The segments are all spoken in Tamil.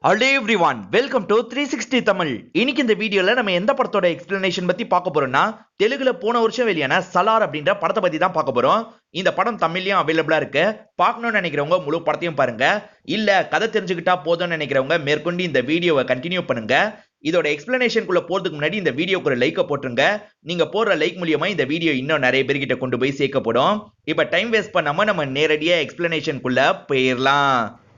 Hello everyone, welcome to 360 Tamil. இன்னைக்கு இந்த வீடியோல நம்ம எந்த படத்தோட எக்ஸ்பிளனேஷன் பத்தி பார்க்க போறோம்னா தெலுங்குல போன வருஷம் வெளியான சலார் அப்படின்ற படத்தை பத்தி தான் பார்க்க போறோம். இந்த படம் தமிழ்லயும் அவைலபிளா இருக்கு. பார்க்கணும்னு நினைக்கிறவங்க முழு படத்தையும் பாருங்க. இல்ல கதை தெரிஞ்சுக்கிட்டா போதும்னு நினைக்கிறவங்க மேற்கொண்டு இந்த வீடியோவை கண்டினியூ பண்ணுங்க. இதோட எக்ஸ்பிளனேஷனுக்குள்ள போறதுக்கு முன்னாடி இந்த வீடியோக்கு ஒரு லைக்கை போட்டுருங்க. நீங்க போடுற லைக் மூலியமா இந்த வீடியோ இன்னும் நிறைய பேர்கிட்ட கொண்டு போய் சேர்க்கப்படும். இப்ப டைம் வேஸ்ட் பண்ணாம நம்ம நேரடியா எக்ஸ்பிளனேஷனுக்குள்ள போயிடலாம்.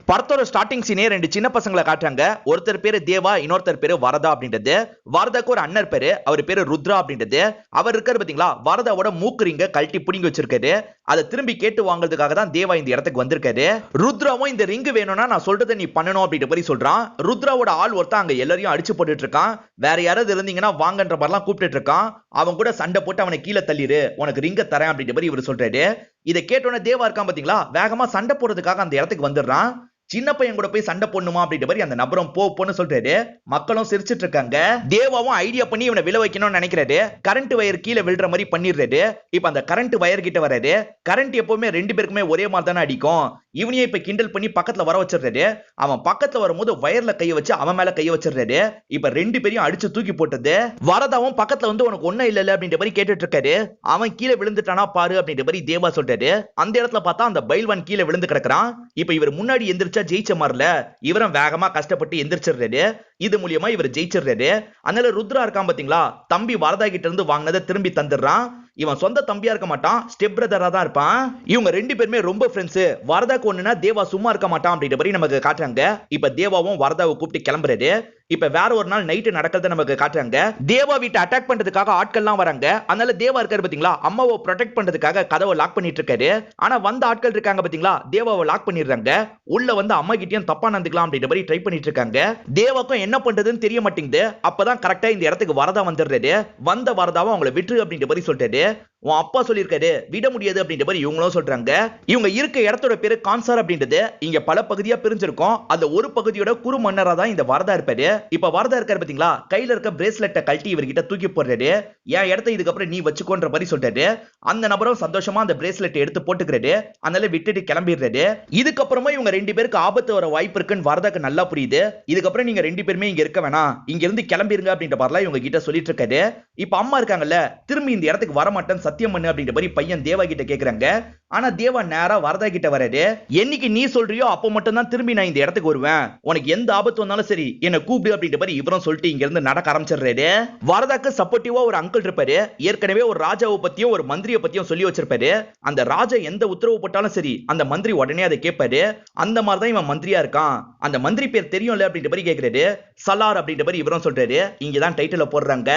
படத்தோட ஸ்டார்டிங் சீனே ரெண்டு சின்ன பசங்களை காட்டுறாங்க. ஒருத்தர் பேரு தேவா, இன்னொருத்தர் பேரு வரதா அப்படின்றது. வரதாக்கு ஒரு அண்ணர் பேரு, அவர் பேரு ருத்ரா அப்படின்றது. அவர் இருக்காரு பாத்தீங்களா, வரதாவோட மூக்குரிங்க கழட்டி புடிங்கி வச்சிருக்காரு. அதை திரும்பி கேட்டு வாங்குறதுக்காக தான் தேவா இந்த இடத்துக்கு வந்திருக்காரு. ருத்ராவும் இந்த ரிங்கு வேணும்னா நான் சொல்றதை நீ பண்ணணும் அப்படின்ற மாதிரி சொல்றான். ருத்ராவோட ஆள் ஒருத்தன் அங்க எல்லாரையும் அடிச்சு போட்டுட்டு இருக்கான். வேற யாராவது இருந்தீங்கன்னா வாங்கன்ற மாதிரிலாம் கூப்பிட்டு இருக்கான். அவன் கூட சண்டை போட்டு அவனை கீழே தள்ளிடு, உனக்கு ரிங்க தரேன் அப்படின்ற மாதிரி இவர் சொல்றாரு. இதை கேட்டோன்னே தேவா இருக்கான் பாத்தீங்களா, வேகமா சண்டை போடுறதுக்காக அந்த இடத்துக்கு வந்துடுறான். சின்ன பையன் கூட போய் சண்டை போடணுமா அப்படின்ற மாதிரி அந்த நபரும் போன்னு சொல்றாரு. மக்களும் சிரிச்சிட்டு இருக்காங்க. தேவாவும் ஐடியா பண்ணி இவனை விழ வைக்கணும்னு நினைக்கிறாரு. கரண்ட் வயர் கீழே விழுற மாதிரி பண்ணிடுறாரு. இப்ப அந்த கரண்ட் வயர் கிட்ட வராரு. கரண்ட் எப்பவுமே ரெண்டு பேருக்குமே ஒரே மாதிரி தானே அடிக்கும். இவனையே இப்ப கிண்டல் பண்ணி பக்கத்துல வர வச்சிடுறாரு. அவன் பக்கத்துல வரும்போது வயர்ல கைய வச்சு அவன் மேல கைய வச்சிடுறாரு. இப்ப ரெண்டு பேரையும் அடிச்சு தூக்கி போட்டது. வரதாவும் பக்கத்துல வந்து உனக்கு ஒன்னும் இல்ல அப்படின்ற மாதிரி கேட்டுட்டு இருக்காரு. அவன் கீழே விழுந்துட்டானா பாரு அப்படின்ற மாதிரி தேவா சொல்றாரு. அந்த இடத்துல பார்த்தா அந்த பைல்வான் கீழே விழுந்து கிடக்குறான். இப்ப இவர் முன்னாடி எந்திரிச்சா ஜெயிச்ச மாதிரில இவரும் வேகமா கஷ்டப்பட்டு எந்திரிச்சிடுறாரு. இது மூலியமா இவர் ஜெயிச்சிடுறாரு. அதனால ருத்ரா இருக்கான் பாத்தீங்களா, தம்பி வரதா கிட்ட இருந்து வாங்கினதை திரும்பி தந்துடுறான். இவன் சொந்த தம்பியா இருக்க மாட்டான், ஸ்டெப் பிரதரா தான் இருப்பான். இவங்க ரெண்டு பேருமே ரொம்ப ஃப்ரெண்ட்ஸ். வரதாக்கு ஒண்ணுனா தேவா சும்மா இருக்க மாட்டான் அப்படின்ற மாதிரி நமக்கு காட்டுறாங்க. இப்ப தேவாவும் வரதாவை கூப்பிட்டு கிளம்புறாரு. இப்ப வேற ஒரு நாள் நைட்டு நடக்கிறத நமக்கு காட்டுறாங்க. தேவா வீட்டை அட்டாக் பண்றதுக்காக ஆட்கள்லாம் வராங்க. அதனால தேவா இருக்காரு பாத்தீங்களா, அம்மாவை ப்ரொடெக்ட் பண்றதுக்காக கதவை லாக் பண்ணிட்டு இருக்காரு. ஆனா வந்த ஆட்கள் இருக்காங்க பாத்தீங்களா, தேவாவை லாக் பண்ணிடுறாங்க. உள்ள வந்து அம்மா கிட்டயும் தப்பா நடந்துக்கலாம் அப்படின்ற மாதிரி ட்ரை பண்ணிட்டு இருக்காங்க. தேவாக்கும் என்ன பண்றதுன்னு தெரிய மாட்டேங்குது. அப்பதான் கரெக்டா இந்த இடத்துக்கு வரதா வந்துடுறாரு. வந்த வரதாவும் அவங்களை விட்டுரு அப்படின்ற மாதிரி சொல்றாரு. உன் அப்பா சொல்லியிருக்காரு விட முடியாது அப்படின்ற மாதிரி இவங்களும் சொல்றாங்க. இவங்க இருக்க இடத்தோட பேரு கான்சார் அப்படின்றது. இங்க பல பகுதியா பிரிஞ்சிருக்கும். அந்த ஒரு பகுதியோட குரு மன்னரா தான் இந்த வரதா இருப்பாரு. இப்ப வரதா இருக்காரு பாத்தீங்களா, கையில இருக்க பிரேஸ்லெட்டை கழட்டி இவர்கிட்ட தூக்கி போடுறாரு. என் இடத்த இதுக்கப்புறம் நீ வச்சுக்கோன்ற மாதிரி சொல்றாரு. அந்த நபரும் சந்தோஷமா அந்த பிரேஸ்லெட்டை எடுத்து போட்டுக்கிறாரு. அதனால விட்டுட்டு கிளம்பிடுறாரு. இதுக்கப்புறமா இவங்க ரெண்டு பேருக்கு ஆபத்து வர வாய்ப்பு இருக்குன்னு வரதாக்கு நல்லா புரியுது. இதுக்கப்புறம் நீங்க ரெண்டு பேருமே இங்க இருக்க வேணாம், இங்க இருந்து கிளம்பிருங்க அப்படின்ற மாதிரிலாம் இவங்க கிட்ட சொல்லிட்டு இருக்காரு. இப்ப அம்மா இருக்காங்கல்ல, திரும்பி இந்த இடத்துக்கு வர மாட்டேன்னு சத்தியம் பண்ணு அப்படின்ற மாதிரி பையன் தேவா கிட்ட கேக்குறாங்க. ஆனா தேவா நேரா வரதா கிட்ட வராரு. என்னைக்கு நீ சொல்றியோ அப்ப மட்டும் தான் திரும்பி நான் இந்த இடத்துக்கு வருவேன், உனக்கு எந்த ஆபத்து வந்தாலும் சரி என்ன கூப்பிடு அப்படின்ற மாதிரி இவரும் சொல்லிட்டு இங்க இருந்து நடக்க ஆரம்பிச்சிடுறாரு. வரதாக்கு சப்போர்ட்டிவா ஒரு அங்கிள் இருப்பாரு. ஏற்கனவே ஒரு ராஜாவை பத்தியும் ஒரு மந்திரியை பத்தியும் சொல்லி வச்சிருப்பாரு. அந்த ராஜா எந்த உத்தரவு போட்டாலும் சரி அந்த மந்திரி உடனே அதை கேட்பாரு. அந்த மாதிரி தான் இவன் மந்திரியா இருக்கான். அந்த மந்திரி பேர் தெரியும்ல அப்படின்ற மாதிரி கேக்குறாரு. சலார் அப்படின்ற மாதிரி இவரும் சொல்றாரு. இங்கதான் டைட்டில போடுறாங்க.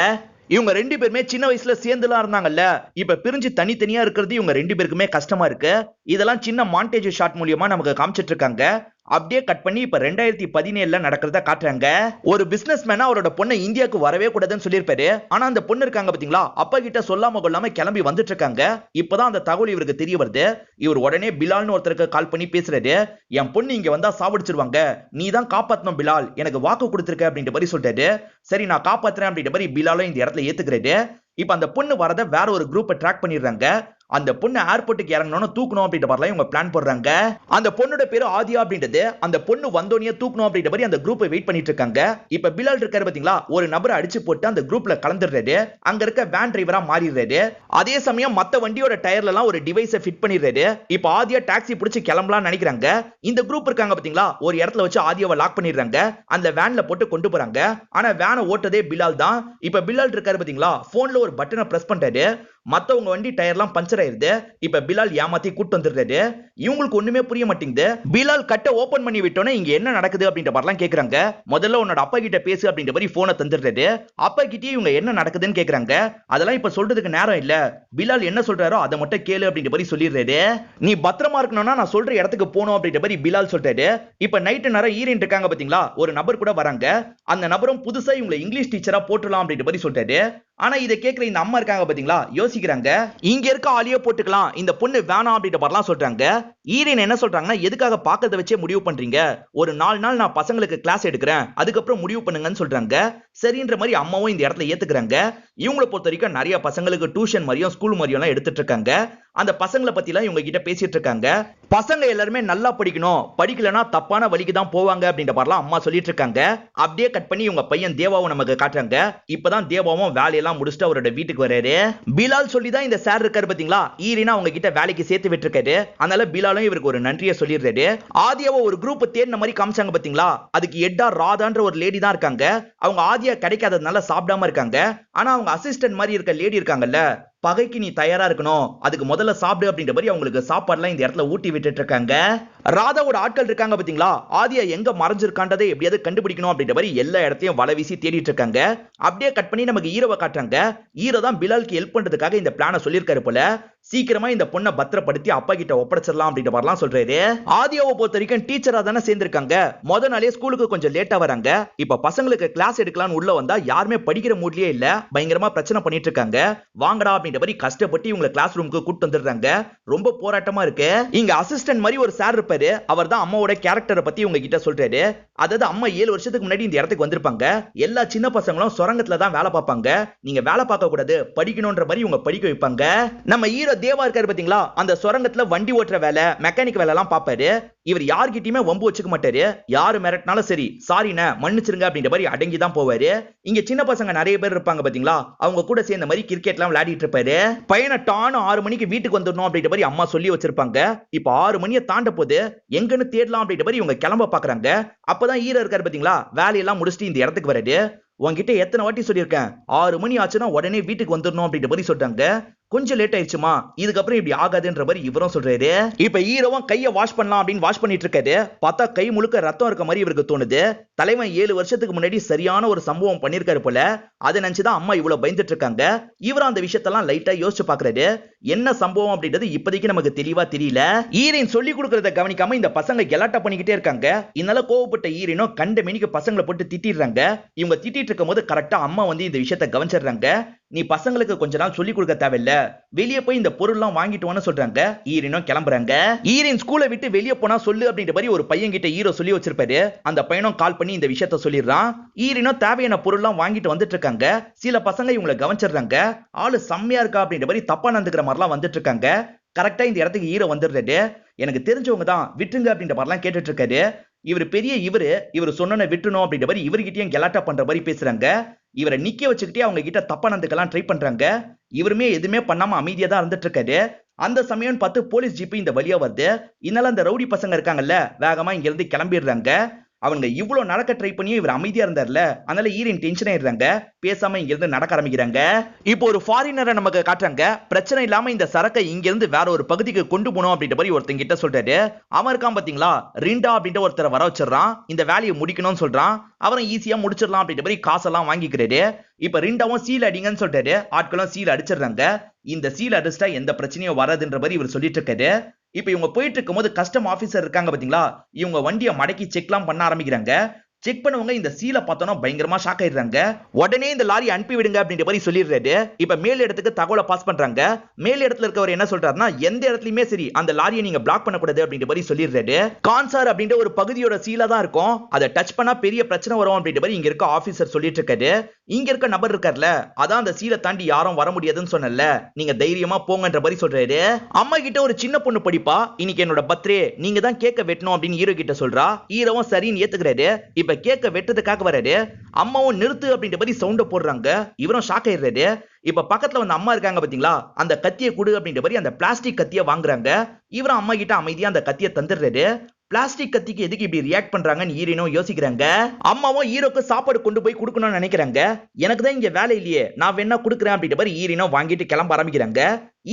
இவங்க ரெண்டு பேருமே சின்ன வயசுல சேர்ந்துலாம் இருந்தாங்கல்ல, இப்ப பிரிஞ்சு தனித்தனியா இருக்கிறது இவங்க ரெண்டு பேருக்குமே கஷ்டமா இருக்கு. இதெல்லாம் சின்ன மாண்டேஜ் ஷாட் மூலியமா நமக்கு காமிச்சிட்டு இருக்காங்க. அப்படியே கட் பண்ணி இப்ப 2017 நடக்கிறத காட்டுறாங்க. ஒரு பிசினஸ் மேனா அவரோட பொண்ணை இந்தியாவுக்கு வரவே கூடாதுன்னு சொல்லியிருப்பாரு. ஆனா அந்த பொண்ணு இருக்காங்க பாத்தீங்களா, அப்பா கிட்ட சொல்லாம கொள்ளாம கிளம்பி வந்துட்டு இருக்காங்க. இப்பதான் அந்த தகவல் இவருக்கு தெரிய வருது. இவர் உடனே பிலால்னு ஒருத்தருக்கு கால் பண்ணி பேசுறாரு. என் பொண்ணு இங்க வந்தா சாவடிச்சிருவாங்க, நீ தான் காப்பாத்தணும் பிலால், எனக்கு வாக்கு கொடுத்திருக்க அப்படின்ற மாதிரி சொல்றாரு. சரி நான் காப்பாத்துறேன் அப்படின்ற மாதிரி பிலாலும் இந்த இடத்துல ஏத்துக்கிறாரு. இப்ப அந்த பொண்ணு வரத வேற ஒரு குரூப்பை ட்ராக் பண்ணிடுறாங்க. அந்த பொண்ணு ஏர்போர்ட்டுக்கு இறங்கணும் தூக்கணும் அப்படின்ற மாதிரி இவங்க பிளான் போடுறாங்க. அந்த பொண்ணோட பேரு ஆதியா அப்படின்றது. அந்த பொண்ணு வந்தோனியா தூக்கணும் அப்படின்ற மாதிரி அந்த குரூப்பை வெயிட் பண்ணிட்டு இருக்காங்க. இப்ப பிலால் இருக்காரு பாத்தீங்களா, ஒரு நபரை அடிச்சு போட்டு அந்த குரூப்ல கலந்துடுறாரு. அங்க இருக்க வேன் டிரைவரா மாறிடுறாரு. அதே சமயம் மத்த வண்டியோட டயர்ல எல்லாம் ஒரு டிவைஸை ஃபிட் பண்ணிடுறாரு. இப்ப ஆதியா டாக்ஸி பிடிச்சு கிளம்பலாம் நினைக்கிறாங்க. இந்த குரூப் இருக்காங்க பாத்தீங்களா, ஒரு இடத்துல வச்சு ஆதியாவை லாக் பண்ணிடுறாங்க. அந்த வேன்ல போட்டு கொண்டு போறாங்க. ஆனா வேனை ஓட்டதே பிலால் தான். இப்ப பிலால் இருக்காரு பாத்தீங்களா, போன்ல ஒரு பட்டனை பிரஸ் பண்றாரு. மத்தவங்க வண்டி டயர்லாம் பஞ்சர் ஆயிருது. இப்ப பிலால் ஏமாத்தி கூட்டு வந்துடுறாரு. இவங்களுக்கு ஒண்ணுமே புரிய மாட்டேங்குது. பிலால் கட்டை ஓபன் பண்ணி விட்டோன்னே இங்க என்ன நடக்குது அப்படின்ற மாதிரிலாம் கேக்குறாங்க. முதல்ல உன்னோட அப்பா கிட்ட பேசு அப்படின்ற மாதிரி போனை தந்துடுறாரு. அப்பா கிட்டே இவங்க என்ன நடக்குதுன்னு கேக்குறாங்க. அதெல்லாம் இப்ப சொல்றதுக்கு நேரம் இல்ல, பிலால் என்ன சொல்றாரோ அதை மட்டும் கேளு அப்படின்ற மாதிரி சொல்லிடுறாரு. நீ பத்திரமா இருக்கணும்னா நான் சொல்ற இடத்துக்கு போகணும் அப்படின்ற மாதிரி பிலால் சொல்றாரு. இப்ப நைட்டு நேரம் ஈரன் இருக்காங்க பாத்தீங்களா, ஒரு நபர் கூட வராங்க. அந்த நபரும் புதுசா இவங்க இங்கிலீஷ் டீச்சரா போட்டுலாம் அப்படின்ற மாதிரி சொல்றாரு. ஆனா இதை கேட்கிற இந்த அம்மா இருக்காங்க பாத்தீங்களா, யோசிக்கிறாங்க. இங்க இருக்க ஆளியே போட்டுக்கலாம், இந்த பொண்ணு வேணாம் அப்படின்ற மாதிரிலாம் சொல்றாங்க. ஈரன் என்ன சொல்றாங்கன்னா, எதுக்காக பாக்கிறத வச்சே முடிவு பண்றீங்க, ஒரு 4 நாள் நான் பசங்களுக்கு கிளாஸ் எடுக்கிறேன், அதுக்கப்புறம் முடிவு பண்ணுங்கன்னு சொல்றாங்க. சரின்ற மாதிரி அம்மாவும் இந்த இடத்துல ஏத்துக்கிறாங்க. இவங்களை பொறுத்த வரைக்கும் நிறைய பசங்களுக்கு டியூஷன் மாதிரியும் ஸ்கூல் மாதிரியும் எல்லாம் எடுத்துட்டு இருக்காங்க. அந்த பசங்களை பத்தி எல்லாம் இவங்க கிட்ட பேசிட்டு இருக்காங்க. பசங்க எல்லாருமே நல்லா படிக்கணும், படிக்கலனா தப்பான வழிக்கு தான் போவாங்க அப்படின்ற மாதிரிலாம் அம்மா சொல்லிட்டு இருக்காங்க. அப்படியே கட் பண்ணி இவங்க பையன் தேவாவும் நமக்கு காட்டுறாங்க. இப்பதான் தேவாவும் வேலையெல்லாம் முடிச்சுட்டு அவரோட வீட்டுக்கு வராரு. பிலால் சொல்லி தான் இந்த சார் இருக்காரு பாத்தீங்களா, ஈரினா அவங்க கிட்ட வேலைக்கு சேர்த்து விட்டுருக்காரு. அதனால பிலாலும் இவருக்கு ஒரு நன்றியை சொல்லிடுறாரு. ஆதியாவை ஒரு குரூப் தேடின மாதிரி காமிச்சாங்க பாத்தீங்களா, அதுக்கு எட்டா ராதான்ற ஒரு லேடி தான் இருக்காங்க. அவங்க ஆதியா கிடைக்காததுனால சாப்பிடாம இருக்காங்க. ஆனா அவங்க அசிஸ்டன்ட் மாதிரி இருக்க லேடி இருக்காங்கல்ல, பகைக்கு நீ தயாரா இருக்கணும், அதுக்கு முதல்ல சாப்பிடு அப்படின்ற மாதிரி அவங்களுக்கு சாப்பாடுலாம் இந்த இடத்துல ஊட்டி விட்டுட்டு இருக்காங்க. ராதாவோட ஆட்கள் இருக்காங்க பாத்தீங்களா, ஆதியா எங்க மறைஞ்சிருக்கான்றதை எப்படியாவது கண்டுபிடிக்கணும் அப்படின்ற மாதிரி எல்லா இடத்தையும் வலை வீசி தேடிட்டு இருக்காங்க. அப்படியே கட் பண்ணி நமக்கு ஹீரோவை காட்டுறாங்க. ஹீரோ தான் பிலாலுக்கு ஹெல்ப் பண்றதுக்காக இந்த பிளானை சொல்லியிருக்காரு போல. சீக்கிரமா இந்த பொண்ணை பத்திரப்படுத்தி அப்பா கிட்ட ஒப்படைச்சிடலாம் அப்படின்ற மாதிரிலாம் சொல்றாரு. ஆதியாவை பொறுத்த வரைக்கும் டீச்சரா தானே சேர்ந்திருக்காங்க. முத நாளே ஸ்கூலுக்கு கொஞ்சம் லேட்டா வராங்க. இப்ப பசங்களுக்கு கிளாஸ் எடுக்கலாம்னு உள்ள வந்தா யாருமே படிக்கிற மூட்லயே இல்ல, பயங்கரமா பிரச்சனை பண்ணிட்டு இருக்காங்க. வாங்கடா அப்படின்ற மாதிரி கஷ்டப்பட்டு இவங்க கிளாஸ் ரூமுக்கு கூட்டு வந்துடுறாங்க. ரொம்ப போராட்டமா இருக்கு. இங்க அசிஸ்டன்ட் மாதிரி ஒரு சார் இருப்பாரு, அவர் தான் அம்மாவோட கேரக்டரை பத்தி உங்க கிட்ட சொல்றாரு. அதாவது அம்மா 7 வருஷத்துக்கு முன்னாடி இந்த இடத்துக்கு வந்திருப்பாங்க. எல்லா சின்ன பசங்களும் சுரங்கத்துல தான் வேலை பார்ப்பாங்க. நீங்க வேலை பார்க்க கூடாது, படிக்கணும்ன்ற மாதிரி இவங்க படிக்க வைப்பாங்க. நம்ம ஹீரோ தேவா இருக்காரு பாத்தீங்களா, அந்த சுரங்கத்துல வண்டி ஓட்டுற வேலை, மெக்கானிக் வேலை எல்லாம் பாப்பாரு. இவர் யார்கிட்டயுமே வம்பு வச்சுக்க மாட்டாரு. யாரு மிரட்டினாலும் சரி, சாரிண்ணே மன்னிச்சிருங்க அப்படின்ற மாதிரி அடங்கி தான் போவாரு. இங்க சின்ன பசங்க நிறைய பேர் இருப்பாங்க பாத்தீங்களா, அவங்க கூட சேர்ந்த மாதிரி கிரிக்கெட் எல்லாம் விளையாடிட்டு இருப்பாரு. பையனை டானும் 6 மணிக்கு வீட்டுக்கு வந்துடணும் அப்படின்ற மாதிரி அம்மா சொல்லி வச்சிருப்பாங்க. இப்ப 6 மணியை தாண்ட போது எங்கன்னு தேடலாம் அப்படின்ற மாதிரி இவங்க கிளம்ப பாக்குறாங்க. அப்பதான் ஹீரோ இருக்காரு பாத்தீங்களா, வேலையெல்லாம் முடிச்சுட்டு இந்த இடத்துக்கு வராரு. உங்ககிட்ட எத்தனை வாட்டி சொல்லியிருக்கேன், 6 மணி ஆச்சுன்னா உடனே வீட்டுக்கு வந்துடணும் அப்படின்ற மாதிரி சொல்றாங்க. கொஞ்சம் லேட் ஆயிடுச்சுமா, இதுக்கப்புறம் இப்படி ஆகாதுன்ற மாதிரி இவரும் சொல்றாரு. இப்ப ஹீரோவும் கையை வாஷ் பண்ணலாம் அப்படின்னு வாஷ் பண்ணிட்டு இருக்காரு. பார்த்தா கை முழுக்க ரத்தம் இருக்க மாதிரி இவருக்கு தோணுது. தலைவன் 7 வருஷத்துக்கு முன்னாடி சரியான ஒரு சம்பவம் பண்ணிருக்காரு போல. அதை நினைச்சுதான் அம்மா இவ்வளவு பயந்துட்டு இருக்காங்க. இவரும் அந்த விஷயத்தெல்லாம் லைட்டா யோசிச்சு பாக்குறாரு. என்ன சம்பவம் அப்படின்றது இப்போதைக்கு நமக்கு தெளிவா தெரியல. ஈரின் சொல்லி கொடுக்கறத கவனிக்காம இந்த பசங்க கலாட்டா பண்ணிக்கிட்டே இருக்காங்க. இதனால கோவப்பட்ட ஈரினும் கண்ட மேனிக்கு பசங்களை போட்டு திட்டிடுறாங்க. இவங்க திட்டிட்டு இருக்கும் போது கரெக்டா அம்மா வந்து இந்த விஷயத்தை கவனிச்சிடுறாங்க. நீ பசங்களுக்கு கொஞ்ச நாள் சொல்லி கொடுக்க தேவையில்ல, வெளியே போய் இந்த பொருள்லாம் வாங்கிட்டு சொல்றாங்க. ஈரினும் கிளம்புறாங்க. ஈரின் ஸ்கூலை விட்டு வெளியே போனா சொல்லு அப்படின்ற மாதிரி ஒரு பையன் கிட்ட ஹீரோ சொல்லி வச்சிருப்பாரு. அந்த பையனும் கால் பண்ணி இந்த விஷயத்த சொல்லிடுறான். ஈரினும் தேவையான பொருள்லாம் வாங்கிட்டு வந்துட்டு இருக்காங்க. சில பசங்க இவங்களை கவனிச்சிடுறாங்க. ஆளு செம்மையா இருக்கா அப்படின்ற மாதிரி தப்பா நடந்துக்கிற மாதிரிலாம் வந்துட்டு இருக்காங்க. கரெக்டா இந்த இடத்துக்கு ஹீரோ வந்துடுறாரு. எனக்கு தெரிஞ்சவங்க தான், விட்டுருங்க அப்படின்ற மாதிரிலாம் கேட்டுட்டு இருக்காரு. இவர் பெரிய இவர் சொன்ன விட்டுணும் அப்படின்ற மாதிரி இவர்கிட்டயும் கலாட்டா பண்ற மாதிரி பேசுறாங்க. இவரை நிக்க வச்சுக்கிட்டே அவங்க கிட்ட தப்பா நடந்துக்கலாம் ட்ரை பண்றாங்க. இவருமே எதுவுமே பண்ணாம அமைதியா தான் இருந்துட்டு இருக்காரு. அந்த சமயம் பார்த்து போலீஸ் ஜீப் இந்த வழியா வருது. இதனால அந்த ரவுடி பசங்க இருக்காங்கல்ல, வேகமா இங்க இருந்து கிளம்பிடுறாங்க. அவங்க இவ்வளவு நடக்க ட்ரை பண்ணி இவர் அமைதியா இருந்தார்ல, அதனால ஈரின் டென்ஷன் ஆயிடுறாங்க. பேசாம இங்க இருந்து நடக்க ஆரம்பிக்கிறாங்க. இப்போ ஒரு ஃபாரினரை நமக்கு காட்டுறாங்க. பிரச்சனை இல்லாம இந்த சரக்கை இங்க இருந்து வேற ஒரு பகுதிக்கு கொண்டு போகணும் அப்படின்ற மாதிரி ஒருத்தங்க கிட்ட சொல்றாரு. அவன் இருக்கான் பாத்தீங்களா, ரிண்டா அப்படின்ற ஒருத்தரை வர வச்சிடறான். இந்த வேலையை முடிக்கணும்னு சொல்றான். அவரும் ஈஸியா முடிச்சிடலாம் அப்படின்ற மாதிரி காசெல்லாம் வாங்கிக்கிறாரு. இப்ப ரிண்டாவும் சீல் அடிங்கன்னு சொல்றாரு. ஆட்களும் சீல் அடிச்சிடுறாங்க. இந்த சீல் அடிச்சிட்டா எந்த பிரச்சனையும் வராதுன்ற மாதிரி இவர் சொல்லிட்டு இருக்காரு. இப்ப இவங்க போயிட்டு இருக்கும் போது கஸ்டம் ஆபீசர் இருக்காங்க பாத்தீங்களா, இவங்க வண்டியை மடக்கி செக்லாம் பண்ண ஆரம்பிக்கிறாங்க. செக் பண்ணவங்க இந்த சீலை பார்த்தோன்னா பயங்கரமா ஷாக் ஆயிடுறாங்க. உடனே இந்த லாரி அனுப்பி விடுங்க அப்படின்ற மாதிரி சொல்லிடுறாரு. இப்ப மேல் இடத்துக்கு தகவலை பாஸ் பண்றாங்க. மேல் இடத்துல இருக்கவர் என்ன சொல்றாருன்னா, எந்த இடத்துலயுமே சரி அந்த லாரியை நீங்க பிளாக் பண்ணக்கூடாது அப்படின்ற மாதிரி சொல்லிடுறாரு. கான்சார் அப்படின்ற ஒரு பகுதியோட சீலா தான் இருக்கும், அதை டச் பண்ணா பெரிய பிரச்சனை வரும் அப்படின்ற மாதிரி இங்க இருக்க ஆபீசர் சொல்லிட்டு இருக்காரு. இங்க இருக்க நபர் இருக்கார்ல, அதான் அந்த சீலை தாண்டி யாரும் வர முடியாதுன்னு சொன்னல, நீங்க தைரியமா போங்கன்ற மாதிரி சொல்றாரு. அம்மா கிட்ட ஒரு சின்ன பொண்ணு படிப்பா, இன்னைக்கு என்னோட பர்த்டே, நீங்க தான் கேக்க வெட்டணும் அப்படின்னு ஹீரோ கிட்ட சொல்றா. ஹீரோவும் சரின்னு ஏத்துக்கிறாரு. இப்ப கேக்க வெட்டதுக்காக வராரு. அம்மாவும் நிறுத்து அப்படின்ற மாதிரி சவுண்ட போடுறாங்க. இவரும் ஷாக் ஆயிடுறாரு. இப்ப பக்கத்துல வந்து அம்மா இருக்காங்க பாத்தீங்களா, அந்த கத்தியை கொடு அப்படின்ற மாதிரி அந்த பிளாஸ்டிக் கத்தியை வாங்குறாங்க. இவரும் அம்மா கிட்ட அமைதியா அந்த கத்தியை தந்துடுறாரு. பிளாஸ்டிக் கத்திக்கு எதுக்கு இப்படி ரியாக்ட் பண்றாங்கன்னு ஈரினும் யோசிக்கிறாங்க. அம்மாவும் ஹீரோக்கு சாப்பாடு கொண்டு போய் கொடுக்கணும்னு நினைக்கிறாங்க. எனக்கு தான் இங்க வேலை இல்லையே, நான் வேணா கொடுக்குறேன் அப்படின்ற மாதிரி ஈரினும் வாங்கிட்டு கிளம்ப ஆரம்பிக்கிறாங்க.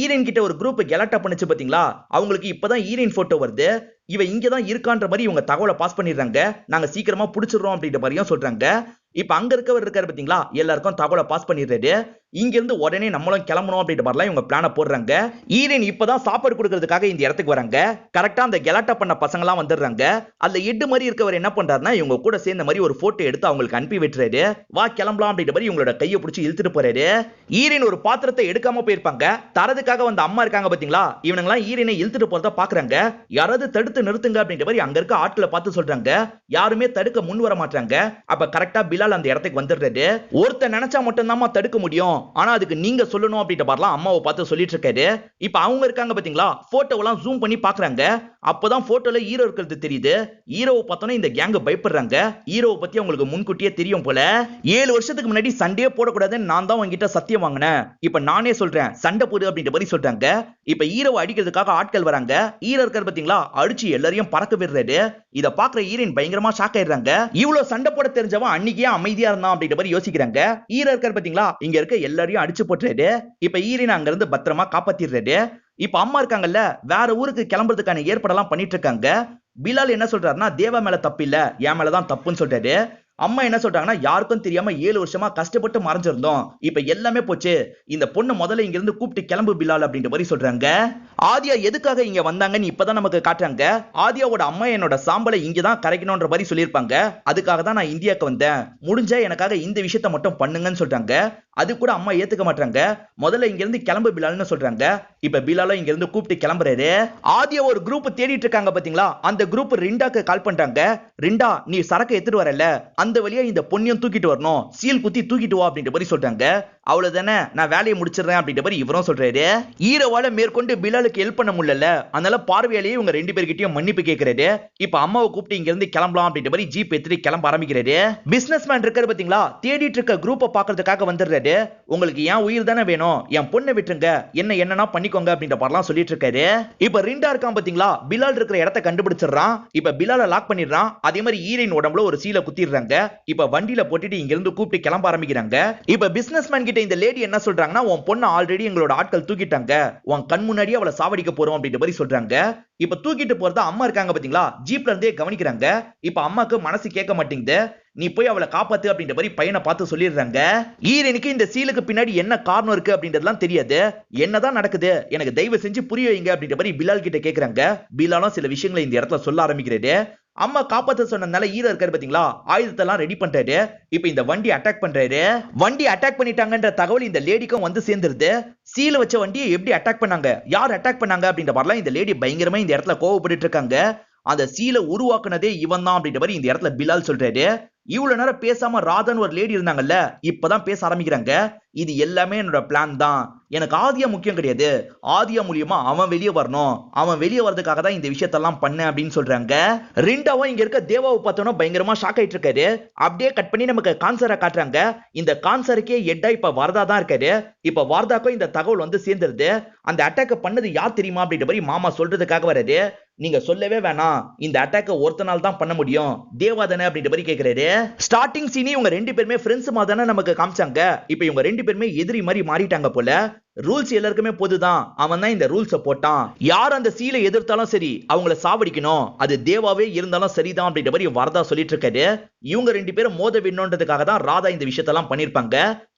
ஈரின் கிட்ட ஒரு குரூப் கலாட்டா பண்ணுச்சு பாத்தீங்களா, அவங்களுக்கு இப்பதான் ஈரின் போட்டோ வருது. இவ இங்கதான் இருக்கான்ற மாதிரி இவங்க தகவலை பாஸ் பண்ணிடுறாங்க. நாங்க சீக்கிரமா புடிச்சிடுறோம் அப்படின்ற மாதிரியும் சொல்றாங்க. இப்ப அங்க இருக்கவர் இருக்காரு பாத்தீங்களா, எல்லாருக்கும் தகவலை பாஸ் பண்ணிடுறாரு. இங்க இருந்து உடனே நம்மளும் கிளம்பணும் அப்படின்ற மாதிரிலாம் இவங்க பிளான போடுறாங்க. ஈரின் இப்பதான் சாப்பாடு கொடுக்கறதுக்காக இந்த இடத்துக்கு வராங்க. கரெக்டா அந்த கலாட்டா பண்ண பசங்க எல்லாம் வந்துடுறாங்க. அதுல எட்டு மாதிரி இருக்கவர் என்ன பண்றாருன்னா, இவங்க கூட சேர்ந்த மாதிரி ஒரு போட்டோ எடுத்து அவங்களுக்கு அனுப்பி விட்டுறாரு. வா கிளம்பலாம் அப்படின்ற மாதிரி இவங்களோட கையை பிடிச்சி இழுத்துட்டு போறாரு. ஈரின் ஒரு பாத்திரத்தை எடுக்காம போயிருப்பாங்க. தரதுக்காக வந்த அம்மா இருக்காங்க பாத்தீங்களா, இவனுங்களாம் ஈரினை இழுத்துட்டு போறத பாக்குறாங்க. யாராவது தடுத்து நிறுத்துங்க அப்படின்ற மாதிரி அங்க இருக்க ஆட்களை பார்த்து சொல்றாங்க. யாருமே தடுக்க முன் வர மாட்டாங்க. அப்ப கரெக்டா பிலால் அந்த இடத்துக்கு வந்துடுறாரு. ஒருத்தர் நினைச்சா மட்டும் தான் தடுக்க முடியும், ஆனா அதுக்கு நீங்க சொல்லணும் அப்படின்ற மாதிரிலாம் அம்மாவை பார்த்து சொல்லிட்டு இருக்காரு. இப்ப அவங்க இருக்காங்க பாத்தீங்களா, போட்டோவெல்லாம் ஜூம் பண்ணி பாக்குறாங்க. அப்பதான் போட்டோல ஹீரோ இருக்கிறது தெரியுது. ஹீரோவை பார்த்தோன்னே இந்த கேங் பயப்படுறாங்க. ஹீரோவை பத்தி அவங்களுக்கு முன்கூட்டியே தெரியும் போல. 7 வருஷத்துக்கு முன்னாடி சண்டையே போடக்கூடாதுன்னு நான் தான் உங்ககிட்ட சத்தியம் வாங்கினேன். இப்ப நானே சொல்றேன் சண்டை போடு அப்படின்ற மாதிரி சொல்றாங்க. இப்ப ஹீரோவை அடிக்கிறதுக்காக ஆட்கள் வராங்க. ஹீரோ இருக்காரு பாத்தீங்களா, அடிச்சு எல்லாரையும் பறக்க விடுறாரு. இத பாக்குற ஹீரோயின் பயங்கரமா ஷாக் ஆயிடுறாங்க. இவ்வளவு சண்டை போட தெரிஞ்சவன் அன்னைக்கே அமைதியா இருந்தான் அப்படின்ற மாதிரி யோசிக்கிறாங்க. ஹீரோ இருக்காரு பாத்தீங்களா, இங்க இருக்க எல்லாரையும் அடிச்சு போட்டுறாரு. இப்ப ஹீரோயின் அங்க இருந்து பத்திரமா காப்பாத்திடுறாரு. இப்ப அம்மா இருக்காங்கல்ல, வேற ஊருக்கு கிளம்புறதுக்கான ஏற்பாடெல்லாம் பண்ணிட்டு இருக்காங்க. பிலால் என்ன சொல்றாருன்னா, தேவா மேல தப்பு இல்ல, என் மேலதான் தப்புன்னு சொல்றாரு. அம்மா என்ன சொல்றாங்கன்னா, யாருக்கும் தெரியாம 7 வருஷமா கஷ்டப்பட்டு மறைஞ்சிருந்தோம். இப்ப எல்லாமே போச்சு. இந்த பொண்ணு முதல்ல இங்க இருந்து கூப்பிட்டு கிளம்பு பிலால் அப்படின்ற மாதிரி சொல்றாங்க. ஆதியா எதுக்காக இங்க வந்தாங்கன்னு இப்பதான் நமக்கு காட்டுறாங்க. ஆதியாவோட அம்மா என்னோட சாம்பலை இங்கதான் கரைக்கணும்ன்ற மாதிரி சொல்லியிருப்பாங்க. அதுக்காக தான் நான் இந்தியாவுக்கு வந்தேன். முடிஞ்சா எனக்காக இந்த விஷயத்த மட்டும் பண்ணுங்கன்னு சொல்றாங்க. அது கூட அம்மா ஏத்துக்க மாட்டாங்க. முதல்ல இங்க இருந்து கிளம்பு பிலால்னு சொல்றாங்க. இப்ப பிலாலும் இங்க இருந்து கூப்பிட்டு கிளம்புறாரு. ஆதியா ஒரு குரூப் தேடிட்டு இருக்காங்க பாத்தீங்களா, அந்த குரூப் ரிண்டாக்கு கால் பண்றாங்க. ரிண்டா, நீ சரக்கு எடுத்துட்டு வரல, அந்த வழியா இந்த பொண்ணையும் தூக்கிட்டு வரணும், சீல் குத்தி தூக்கிட்டு வா அப்படின்ற மாதிரி சொல்றாங்க. அவ்வளவுதானே, நான் வேலையை முடிச்சிடுறேன் அப்படின்ற மாதிரி இவரும் சொல்றாரு. ஹீரோவால மேற்கொண்டு பிலாலுக்கு ஹெல்ப் பண்ண முடியல. அதனால பார்வையாலேயே இவங்க 2 பேர்கிட்டயும் மன்னிப்பு கேட்கிறாரு. இப்ப அம்மாவை கூப்பிட்டு இங்க இருந்து கிளம்பலாம் அப்படின்ற மாதிரி ஜீப் எடுத்துட்டு கிளம்ப ஆரம்பிக்கிறாரு. பிசினஸ் மேன் இருக்காரு பாத்தீங்களா, தேடிட்டு இருக்க குரூப்பை பாக்குறதுக்காக வந்துடுறாரு. உங்களுக்கு என் உயிர் தானே வேணும், என் பொண்ணை விட்டுருங்க, என்னன்னா பண்ணிக்கோங்க அப்படின்ற மாதிரிலாம் சொல்லிட்டு இருக்காரு. இப்ப ரிண்டா இருக்கான் பாத்தீங்களா, பிலால் இருக்கிற இடத்தை கண்டுபிடிச்சிடறான். இப்ப பிலால லாக் பண்ணிடுறான். அதே மாதிரி ஹீரோயின் உடம்புல ஒரு சீலை குத்திடுறாங்க. இப்ப வண்டியில போட்டுட்டு இங்க இருந்து கூப்பிட்டு கிளம்ப ஆரம்பிக்கிறாங்க. இப்ப பிசினஸ் மேன் கிட்ட இந்த லேடி என்ன சொல்றாங்கன்னா, உன் பொண்ணு ஆல்ரெடி எங்களோட ஆட்கள் தூக்கிட்டாங்க, உன் கண் முன்னாடியே அவளை சாவடிக்க போறோம் அப்படின்ற மாதிரி சொல்றாங்க. இப்ப தூக்கிட்டு போறதா அம்மா இருக்காங்க பாத்தீங்களா, ஜீப்ல இருந்தே கவனிக்கிறாங்க. இப்ப அம்மாக்கு மனசு கேட்க மாட்டேங்குது. நீ போய் அவளை காப்பாத்து அப்படின்ற மாதிரி பையனை பார்த்து சொல்லிடுறாங்க. ஹீரோயினுக்கு இந்த சீலுக்கு பின்னாடி என்ன காரணம் இருக்கு அப்படின்றதுலாம் தெரியாது. என்னதான் நடக்குது, எனக்கு தயவு செஞ்சு புரிய வைங்க அப்படின்ற மாதிரி பிலால் கிட்ட கேக்குறாங்க. பிலாலும் சில விஷயங்களை இந்த இடத்துல சொல்ல ஆரம்பிக்கிறாரு. அம்மா காப்பாத்த சொன்னதுனால ஹீரோ இருக்காரு பாத்தீங்களா, ஆயுதத்தெல்லாம் ரெடி பண்றாரு. இப்ப இந்த வண்டி அட்டாக் பண்றாரு. வண்டி அட்டாக் பண்ணிட்டாங்கன்ற தகவல் இந்த லேடிக்கும் வந்து சேர்ந்துருது. சீல வச்ச வண்டியை எப்படி அட்டாக் பண்ணாங்க, யார் அட்டாக் பண்ணாங்க அப்படின்ற மாதிரிலாம் இந்த லேடி பயங்கரமா இந்த இடத்துல கோவப்பட்டு இருக்காங்க. அந்த சீலை உருவாக்குனதே இவன் தான் அப்படின்ற மாதிரி இந்த இடத்துல பிலால் சொல்றாரு. இவ்வளவு நேரம் பேசாம ராதன் ஒரு லேடி இருந்தாங்கல்ல, இப்பதான் பேச ஆரம்பிக்கிறாங்க. இது எல்லாமே என்னோட பிளான் தான். எனக்கு ஆதியா முக்கியம் கிடையாது, ஆதியா மூலியமா அவன் வெளியே வரணும், அவன் வெளியே வரதுக்காக தான் இந்த விஷயத்தெல்லாம் பண்ணேன் அப்படின்னு சொல்றாங்க. ரிண்டாவும் இங்க இருக்க தேவாவை பார்த்தோன்னா பயங்கரமா ஷாக் ஆயிட்டு இருக்காரு. அப்படியே கட் பண்ணி நமக்கு கான்சரை காட்டுறாங்க. இந்த கான்சருக்கே ஹெட்டா இப்ப வார்தா தான் இருக்காரு. இப்ப வார்தாக்கும் இந்த தகவல் வந்து சேர்ந்துருது. அந்த அட்டாக் பண்ணது யார் தெரியுமா அப்படின்ற மாதிரி மாமா சொல்றதுக்காக வராரு. நீங்க சொல்லவே வேணாம், இந்த அட்டாக் ஒருத்தனால தான் பண்ண முடியும், தேவாதானே அப்படின்ற மாதிரி கேக்குறாரு. ஸ்டார்டிங் சீனி இவங்க 2 பேருமே ஃப்ரெண்ட்ஸ் மாதிரி தானே நமக்கு காமிச்சாங்க. இப்ப இவங்க 2 பேருமே எதிரி மாதிரி மாறிட்டாங்க போல. ரூல்ஸ் எல்லாருக்குமே பொதுதான், அவன் தான் இந்த ரூல்ஸை போட்டான். யார் அந்த சீலை எதிர்த்தாலும் சரி அவங்கள சாவடிக்கணும், அது தேவாவே இருந்தாலும் சரிதான் அப்படின்ற மாதிரி வரதா சொல்லிட்டு இருக்காரு. இவங்க 2 பேரும் மோத வேணும்ன்றதுக்காக தான் ராதா இந்த விஷயத்தெல்லாம் பண்ணிருப்பாங்க.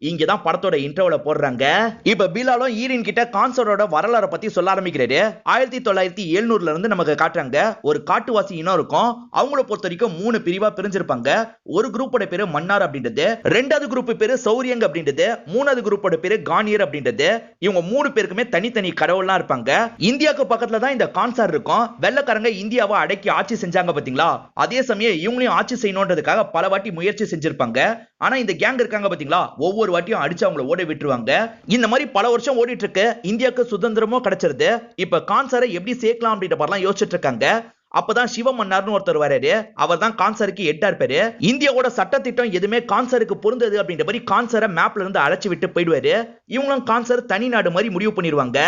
இங்கதான் படத்தோட இன்ட்ரோல போடுறாங்க. இப்ப பிலாலும் ஹீரோயின் கிட்ட கான்சரோட வரலாறை பத்தி சொல்ல ஆரம்பிக்கிறாரு. 1970ல இருந்து நமக்கு காட்டுறாங்க. ஒரு காட்டுவாசி இனம் இருக்கும். அவங்கள பொறுத்த வரைக்கும் 3 பிரிவா பிரிஞ்சிருப்பாங்க. ஒரு குரூப்போட பேரு மன்னார் அப்படின்றது, 2வது குரூப் பேரு சௌரியங் அப்படின்றது, 3வது குரூப்போட பேரு கானியர் அப்படின்றது. இவங்க 3 பேருக்குமே தனித்தனி கடவுள்லாம் இருப்பாங்க. இந்தியாவுக்கு பக்கத்துல தான் இந்த கான்சார் இருக்கும். வெள்ளக்காரங்க இந்தியாவை அடக்கி ஆட்சி செஞ்சாங்க பாத்தீங்களா, அதே சமயம் இவங்களையும் ஆட்சி செய்யணும்ன்றதுக்காக பல வாட்டி முயற்சி செஞ்சிருப்பாங்க. ஆனா இந்த கேங் இருக்காங்க பாத்தீங்களா, ஒவ்வொரு வாட்டியும் அடிச்சு அவங்கள ஓட விட்டுருவாங்க. இந்த மாதிரி பல வருஷம் ஓடிட்டு இருக்கு. இந்தியாவுக்கு சுதந்திரமும் கிடைச்சிருது. இப்ப கான்சாரை எப்படி சேர்க்கலாம் அப்படின்ற மாதிரிலாம் யோசிச்சுட்டு இருக்காங்க. அப்பதான் சிவ மன்னார்னு ஒருத்தர் வராரு. அவர் தான் கான்சருக்கு ஹெட்டா இருப்பாரு. இந்தியாவோட சட்டத்திட்டம் எதுவுமே கான்சருக்கு பொருந்தது அப்படின்ற மாதிரி கான்சரை மேப்ல இருந்து அழைச்சு விட்டு போயிடுவாரு. இவங்களும் கான்சர் தனி நாடு மாதிரி முடிவு பண்ணிருவாங்க.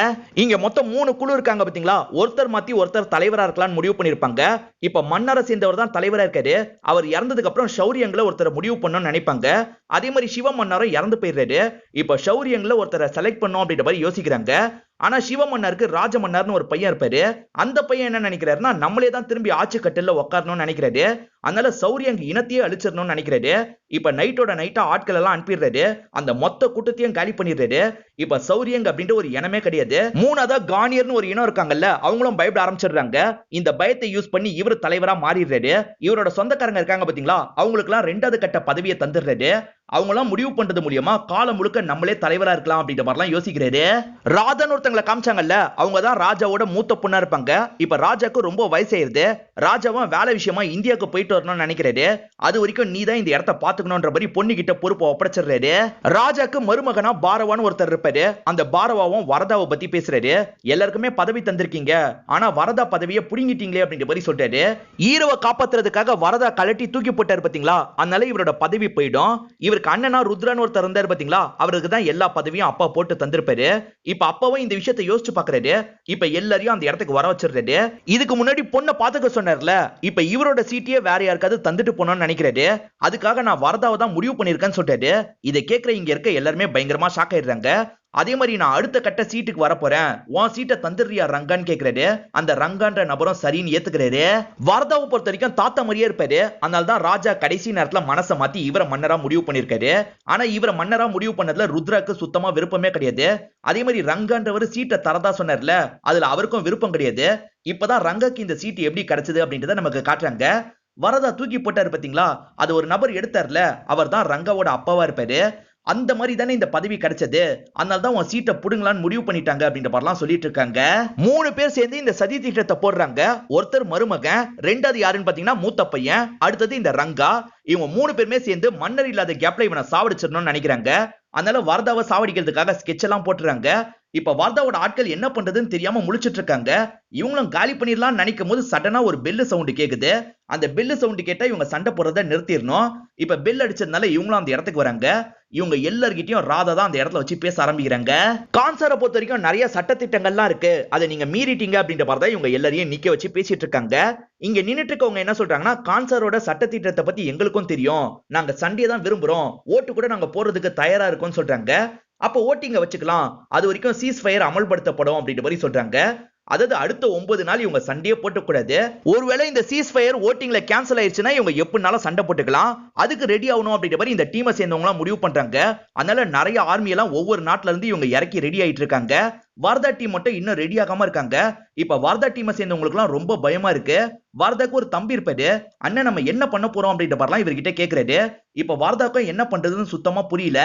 இங்க மொத்தம் 3 குழு இருக்காங்க பாத்தீங்களா, ஒருத்தர் மாத்தி ஒருத்தர் தலைவரா இருக்கலாம்னு முடிவு பண்ணிருப்பாங்க. இப்ப மன்னரை சேர்ந்தவர் தான் தலைவரா இருக்காரு. அவர் இறந்ததுக்கு அப்புறம் ஷௌரியங்களை ஒருத்தரை முடிவு பண்ணணும்னு நினைப்பாங்க. அதே மாதிரி சிவ மன்னாரும் இறந்து போயிடுறாரு. இப்ப ஷௌரியங்களை ஒருத்தரை செலக்ட் பண்ணும் அப்படின்ற மாதிரி யோசிக்கிறாங்க. ஆனா சிவ மன்னருக்கு ராஜ மன்னர்னு ஒரு பையன் இருப்பாரு. அந்த பையன் என்ன நினைக்கிறாருன்னா, நம்மளே தான் திரும்பி ஆட்சி கட்டில உட்காரணும்னு நினைக்கிறாரு. அதனால சௌரியங் இனத்தையே அழிச்சிடணும்னு நினைக்கிறாரு. இப்ப நைட்டோட நைட்டா ஆட்கள் எல்லாம் அனுப்பிடுறாரு. அந்த மொத்த கூட்டத்தையும் காலி பண்ணிடுறாரு. இப்ப சௌரியங் அப்படின்ற ஒரு இனமே கிடையாது. 3வதா கானியர்னு ஒரு இனம் இருக்காங்கல்ல, அவங்களும் பயப்பட ஆரம்பிச்சிடுறாங்க. இந்த பயத்தை யூஸ் பண்ணி இவர் தலைவரா மாறிடுறாரு. இவரோட சொந்தக்காரங்க இருக்காங்க பாத்தீங்களா, அவங்களுக்கு எல்லாம் 2வது கட்ட பதவியை தந்துடுறாரு. அவங்களாம் முடிவு பண்றது மூலியமா காலம் முழுக்க நம்மளே தலைவரா இருக்கலாம் அப்படின்ற மாதிரிலாம் யோசிக்கிறாரு. ராதன் ஒருத்தங்களை காமிச்சாங்கல்ல, அவங்க தான் ராஜாவோட மூத்த பொண்ணா இருப்பாங்க. இப்ப ராஜாக்கு ரொம்ப வயசாயிருது. ராஜாவும் வேலை விஷயமா இந்தியாவுக்கு போயிட்டு போயிட்டு வரணும்னு நினைக்கிறாரு. அது வரைக்கும் நீ தான் இந்த இடத்த பாத்துக்கணும்ன்ற மாதிரி பொண்ணு கிட்ட பொறுப்பை ஒப்படைச்சிடுறாரு. ராஜாக்கு மருமகனா பாரவான்னு ஒருத்தர் இருப்பாரு. அந்த பாரவாவும் வரதாவை பத்தி பேசுறாரு. எல்லாருக்குமே பதவி தந்திருக்கீங்க, ஆனா வரதா பதவியை புடுங்கிட்டீங்களே அப்படின்ற மாதிரி சொல்றாரு. ஹீரோவை காப்பாத்துறதுக்காக வரதா கலட்டி தூக்கி போட்டாரு பாத்தீங்களா, அதனால இவரோட பதவி போயிடும். இவருக்கு அண்ணனா ருத்ரான்னு ஒருத்தர் இருந்தாரு பாத்தீங்களா, அவருக்கு தான் எல்லா பதவியும் அப்பா போட்டு தந்திருப்பாரு. இப்ப அப்பாவும் இந்த விஷயத்தை யோசிச்சு பாக்குறாரு. இப்ப எல்லாரையும் அந்த இடத்துக்கு வர வச்சிருக்காரு. இதுக்கு முன்னாடி பொண்ணை பாத்துக்க சொன்னார்ல, இப்ப இவரோட சீட்டையே வேற யாருக்காவது தந்துட்டு போனோம்னு நினைக்கிறாரு. அதுக்காக நான் வரதாவை தான் முடிவு பண்ணிருக்கேன்னு சொல்றாரு. இதை கேட்கிற இங்க இருக்க எல்லாருமே பயங்கரமா ஷாக் ஆயிடுறாங்க. அதே மாதிரி நான் அடுத்த கட்ட சீட்டுக்கு வர போறேன், உன் சீட்டை தந்துடுறியா ரங்கான்னு கேக்குறாரு. அந்த ரங்கான்ற நபரும் சரின்னு ஏத்துக்கிறாரு. வரதாவை பொறுத்த வரைக்கும் தாத்தா மாதிரியே இருப்பாரு. அதனால தான் ராஜா கடைசி நேரத்துல மனசை மாத்தி இவரை மன்னரா முடிவு பண்ணிருக்காரு. ஆனா இவரை மன்னரா முடிவு பண்ணதுல ருத்ராக்கு சுத்தமா விருப்பமே கிடையாது. அதே மாதிரி ரங்கான்றவர் சீட்டை தரதா சொன்னார்ல, அதுல அவருக்கும் விருப்பம் கிடையாது. இப்பதான் ரங்காக்கு இந்த சீட்டு எப்படி கிடைச்சது அப்படின்றத நமக்கு காட்டுறாங்க. வரதா தூக்கி போட்டாரு பாத்தீங்களா, அது ஒரு நபர் எடுத்தார்ல, அவர் தான் ரங்காவோட அப்பாவா இருப்பாரு. அந்த மாதிரி தானே இந்த பதவி கிடைச்சது, அதனால தான் உன் சீட்டை புடுங்கலான்னு முடிவு பண்ணிட்டாங்க அப்படின்ற மாதிரிலாம் சொல்லிட்டு இருக்காங்க. 3 பேர் சேர்ந்து இந்த சதி திட்டத்தை போடுறாங்க. ஒருத்தர் மருமகன், ரெண்டாவது யாருன்னு பாத்தீங்கன்னா மூத்த பையன், அடுத்தது இந்த ரங்கா. இவங்க 3 பேருமே சேர்ந்து மன்னர் இல்லாத கேப்ல இவனை சாவடிச்சிடணும்னு நினைக்கிறாங்க. அதனால வரதாவை சாவடிக்கிறதுக்காக ஸ்கெட்ச் எல்லாம் போட்டுறாங்க. இப்ப வரதாவோட ஆட்கள் என்ன பண்றதுன்னு தெரியாம முழிச்சிட்டு இருக்காங்க. இவங்களும் காலி பண்ணிடலாம் நினைக்கும் போது சடனா ஒரு பெல்லு சவுண்ட் கேக்குது. அந்த பெல்லு சவுண்ட் கேட்டா இவங்க சண்டை போடுறத நிறுத்திடணும். இப்ப பெல் அடிச்சதுனால இவங்களும் அந்த இடத்துக்கு வராங்க. இவங்க எல்லார்கிட்டயும் ராதா தான் அந்த இடத்துல வச்சு பேச ஆரம்பிக்கிறாங்க. கான்சரை பொறுத்த வரைக்கும் நிறைய சட்டத்திட்டங்கள்லாம் இருக்கு, அதை நீங்க மீறிட்டீங்க அப்படின்ற மாதிரி தான் இவங்க எல்லாரையும் நிக்க வச்சு பேசிட்டு இருக்காங்க. இங்க நின்னுட்டு இருக்கவங்க என்ன சொல்றாங்கன்னா, கான்சரோட சட்டத்திட்டத்தை பத்தி எங்களுக்கும் தெரியும், நாங்க சண்டையை தான் விரும்புறோம், ஓட்டு கூட நாங்க போறதுக்கு தயாரா இருக்கோம்னு சொல்றாங்க. அப்ப ஓட்டிங்க வச்சுக்கலாம், அது வரைக்கும் சீஸ் ஃபயர் அமல்படுத்தப்படும் அப்படின்ற மாதிரி சொல்றாங்க. அதாவது அடுத்த 9 நாள் இவங்க சண்டையே போட்டுக்கூடாது. ஒருவேளை இந்த சீஸ் ஃபயர் ஓட்டிங்ல கேன்சல் ஆயிடுச்சுன்னா இவங்க எப்படினாலும் சண்டை போட்டுக்கலாம், அதுக்கு ரெடி ஆகணும் அப்படின்ற மாதிரி இந்த டீமை சேர்ந்தவங்க முடிவு பண்றாங்க. அதனால நிறைய ஆர்மி எல்லாம் ஒவ்வொரு நாட்டுல இருந்து இவங்க இறக்கி ரெடி ஆயிட்டு இருக்காங்க. வார்தா டீம் மட்டும் இன்னும் ரெடி ஆகாம இருக்காங்க. இப்ப வார்தா டீமை சேர்ந்தவங்களுக்கு எல்லாம் ரொம்ப பயமா இருக்கு. வார்தாக்கு ஒரு தம்பி இருப்பாரு. அண்ணன் நம்ம என்ன பண்ண போறோம் அப்படின்ற மாதிரிலாம் இவர்கிட்ட கேக்குறாரு. இப்ப வார்தாக்கும் என்ன பண்றதுன்னு சுத்தமா புரியல.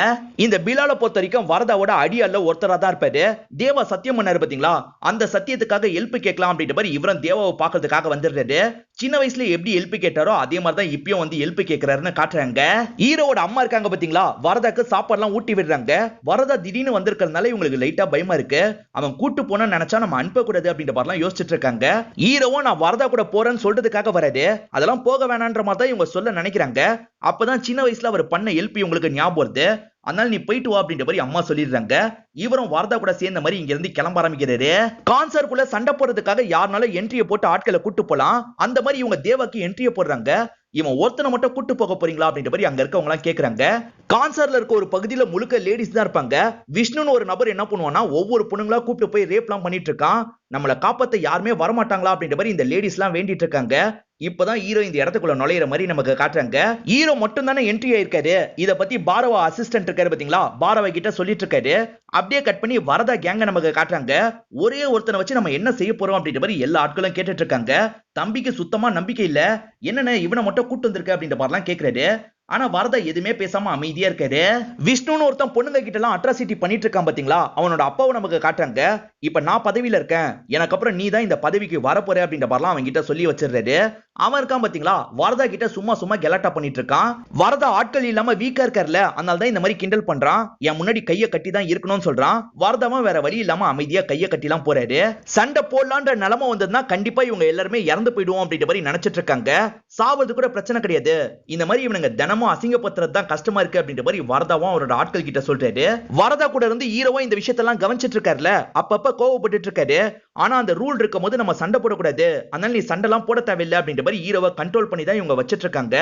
இந்த பிலால பொறுத்த வரைக்கும் வார்தாவோட அடியால ஒருத்தரா தான் இருப்பாரு. தேவா சத்தியம் பண்ணாரு பாத்தீங்களா, அந்த சத்தியத்துக்காக ஹெல்ப் கேட்கலாம் அப்படின்ற மாதிரி இவரும் தேவாவை பாக்குறதுக்காக வந்துடுறாரு. சின்ன வயசுல எப்படி ஹெல்ப் கேட்டாரோ அதே மாதிரி தான் இப்பயும் வந்து ஹெல்ப் கேட்கிறாருன்னு காட்டுறாங்க. ஹீரோவோட அம்மா இருக்காங்க பாத்தீங்களா, வரதாக்கு சாப்பாடுலாம் ஊட்டி விடுறாங்க. வரதா திடீர்னு வந்திருக்கிறதுனால இவங்களுக்கு லைட்டா பயமா இருக்கு. அவன் கூட்டு போன நினைச்சா நம்ம அனுப்பக்கூடாது அப்படின்ற மாதிரிலாம் யோசிச்சுட்டு இருக்காங்க. ஹீரோவும் நான் வரதா கூட போறேன்னு சொல்றதுக்காக வராது, அதெல்லாம் போக வேணான்ற மாதிரி தான் இவங்க சொல்ல நினைக்கிறாங்க. அப்பதான் சின்ன வயசுல அவர் பண்ண ஹெல்ப் உங்களுக்கு ஞாபகம் வருது, அதனால நீ போயிட்டு வா அப்படின்ற மாதிரி அம்மா சொல்லிடுறாங்க. இவரும் வார்தா கூட சேர்ந்த மாதிரி இங்க இருந்து கிளம்ப ஆரம்பிக்கிறாரு. கான்சர்க்குள்ள சண்டை போடுறதுக்காக யாருனால என்ட்ரியை போட்டு ஆட்களை கூட்டு போலாம், அந்த மாதிரி இவங்க தேவாக்கு என்ட்ரியை போடுறாங்க. இவன் ஒருத்தனை மட்டும் கூட்டு போக போறீங்களா அப்படின்ற மாதிரி அங்க இருக்கவங்க எல்லாம் கேக்குறாங்க. கான்சர்ல இருக்க ஒரு பகுதியில முழுக்க லேடிஸ் தான் இருப்பாங்க. விஷ்ணுன்னு ஒரு நபர் என்ன பண்ணுவானா, ஒவ்வொரு பொண்ணுங்களா கூப்பிட்டு போய் ரேப்லாம் பண்ணிட்டு இருக்கான். நம்மளை காப்பாத்த யாருமே வரமாட்டாங்களா அப்படின்ற மாதிரி இந்த லேடிஸ் எல்லாம் வேண்டிட்டு இருக்காங்க. இப்பதான் ஹீரோ இந்த இடத்துக்குள்ள நுழையிற மாதிரி நமக்கு காட்டுறாங்க. ஹீரோ மட்டும் தானே என்ட்ரி ஆயிருக்காரு. இத பத்தி பாரவா அசிஸ்டன்ட் இருக்காரு பாத்தீங்களா, பாரவா கிட்ட சொல்லிட்டு இருக்காரு. அப்படியே கட் பண்ணி வரதா கேங்க நமக்கு காட்டுறாங்க. ஒரே ஒருத்தனை வச்சு நம்ம என்ன செய்ய போறோம் அப்படின்ற மாதிரி எல்லா ஆட்களும் கேட்டுட்டு இருக்காங்க. தம்பிக்கு சுத்தமா நம்பிக்கை இல்ல, என்னன்னு இவனை மட்டும் கூட்டு வந்திருக்க அப்படின்ற மாதிரிலாம் கேக்குறாரு. ஆனா வரதா எதுவுமே பேசாம அமைதியா இருக்காரு. விஷ்ணுன்னு ஒருத்தன் பொண்ணுங்க கிட்ட எல்லாம் அட்ராசிட்டி பண்ணிட்டு இருக்கான் பாத்தீங்களா, அவனோட அப்பாவை நமக்கு காட்டுறாங்க. இப்ப நான் பதவியில இருக்கேன், எனக்கு அப்புறம் நீ தான் இந்த பதவிக்கு வரப்போற அப்படின்ற மாதிரிலாம் அவன் கிட்ட சொல்லி வச்சிருக்காரு. அவன் இருக்கான் பாத்தீங்களா, வரதா கிட்ட சும்மா கெலாட்டா பண்ணிட்டு இருக்கான். வரதா ஆட்கள் இல்லாம வீக்கா இருக்காருல, அதனால தான் இந்த மாதிரி கிண்டல் பண்றான். என் முன்னாடி கைய கட்டி தான் இருக்கணும்னு சொல்றான். வரதாவும் வேற வழி இல்லாம அமைதியா கைய கட்டி எல்லாம் போறாரு. சண்டை போடலான்ற நிலைமை வந்ததுன்னா கண்டிப்பா இவங்க எல்லாருமே இறந்து போயிடுவோம் அப்படின்ற மாதிரி நினைச்சிட்டு இருக்காங்க. சாவது கூட பிரச்சனை கிடையாது, இந்த மாதிரி இவனுங்க தினமும் அசிங்கப்படுத்துறது தான் கஷ்டமா இருக்கு அப்படின்ற மாதிரி வரதாவும் அவரோட ஆட்கள் கிட்ட சொல்றாரு. வரதா கூட இருந்து ஹீரோவா இந்த விஷயத்தெல்லாம் கவனிச்சிட்டு இருக்காருல, அப்பப்ப கோவப்பட்டு இருக்காரு. ஆனா அந்த ரூல் இருக்கும் போது நம்ம சண்டை போடக்கூடாது, அதனால நீ சண்டை எல்லாம் போட தேவையில்லை அப்படின்ற மாதிரி ஹீரோவை கண்ட்ரோல் பண்ணி தான் இவங்க வச்சிட்டு இருக்காங்க.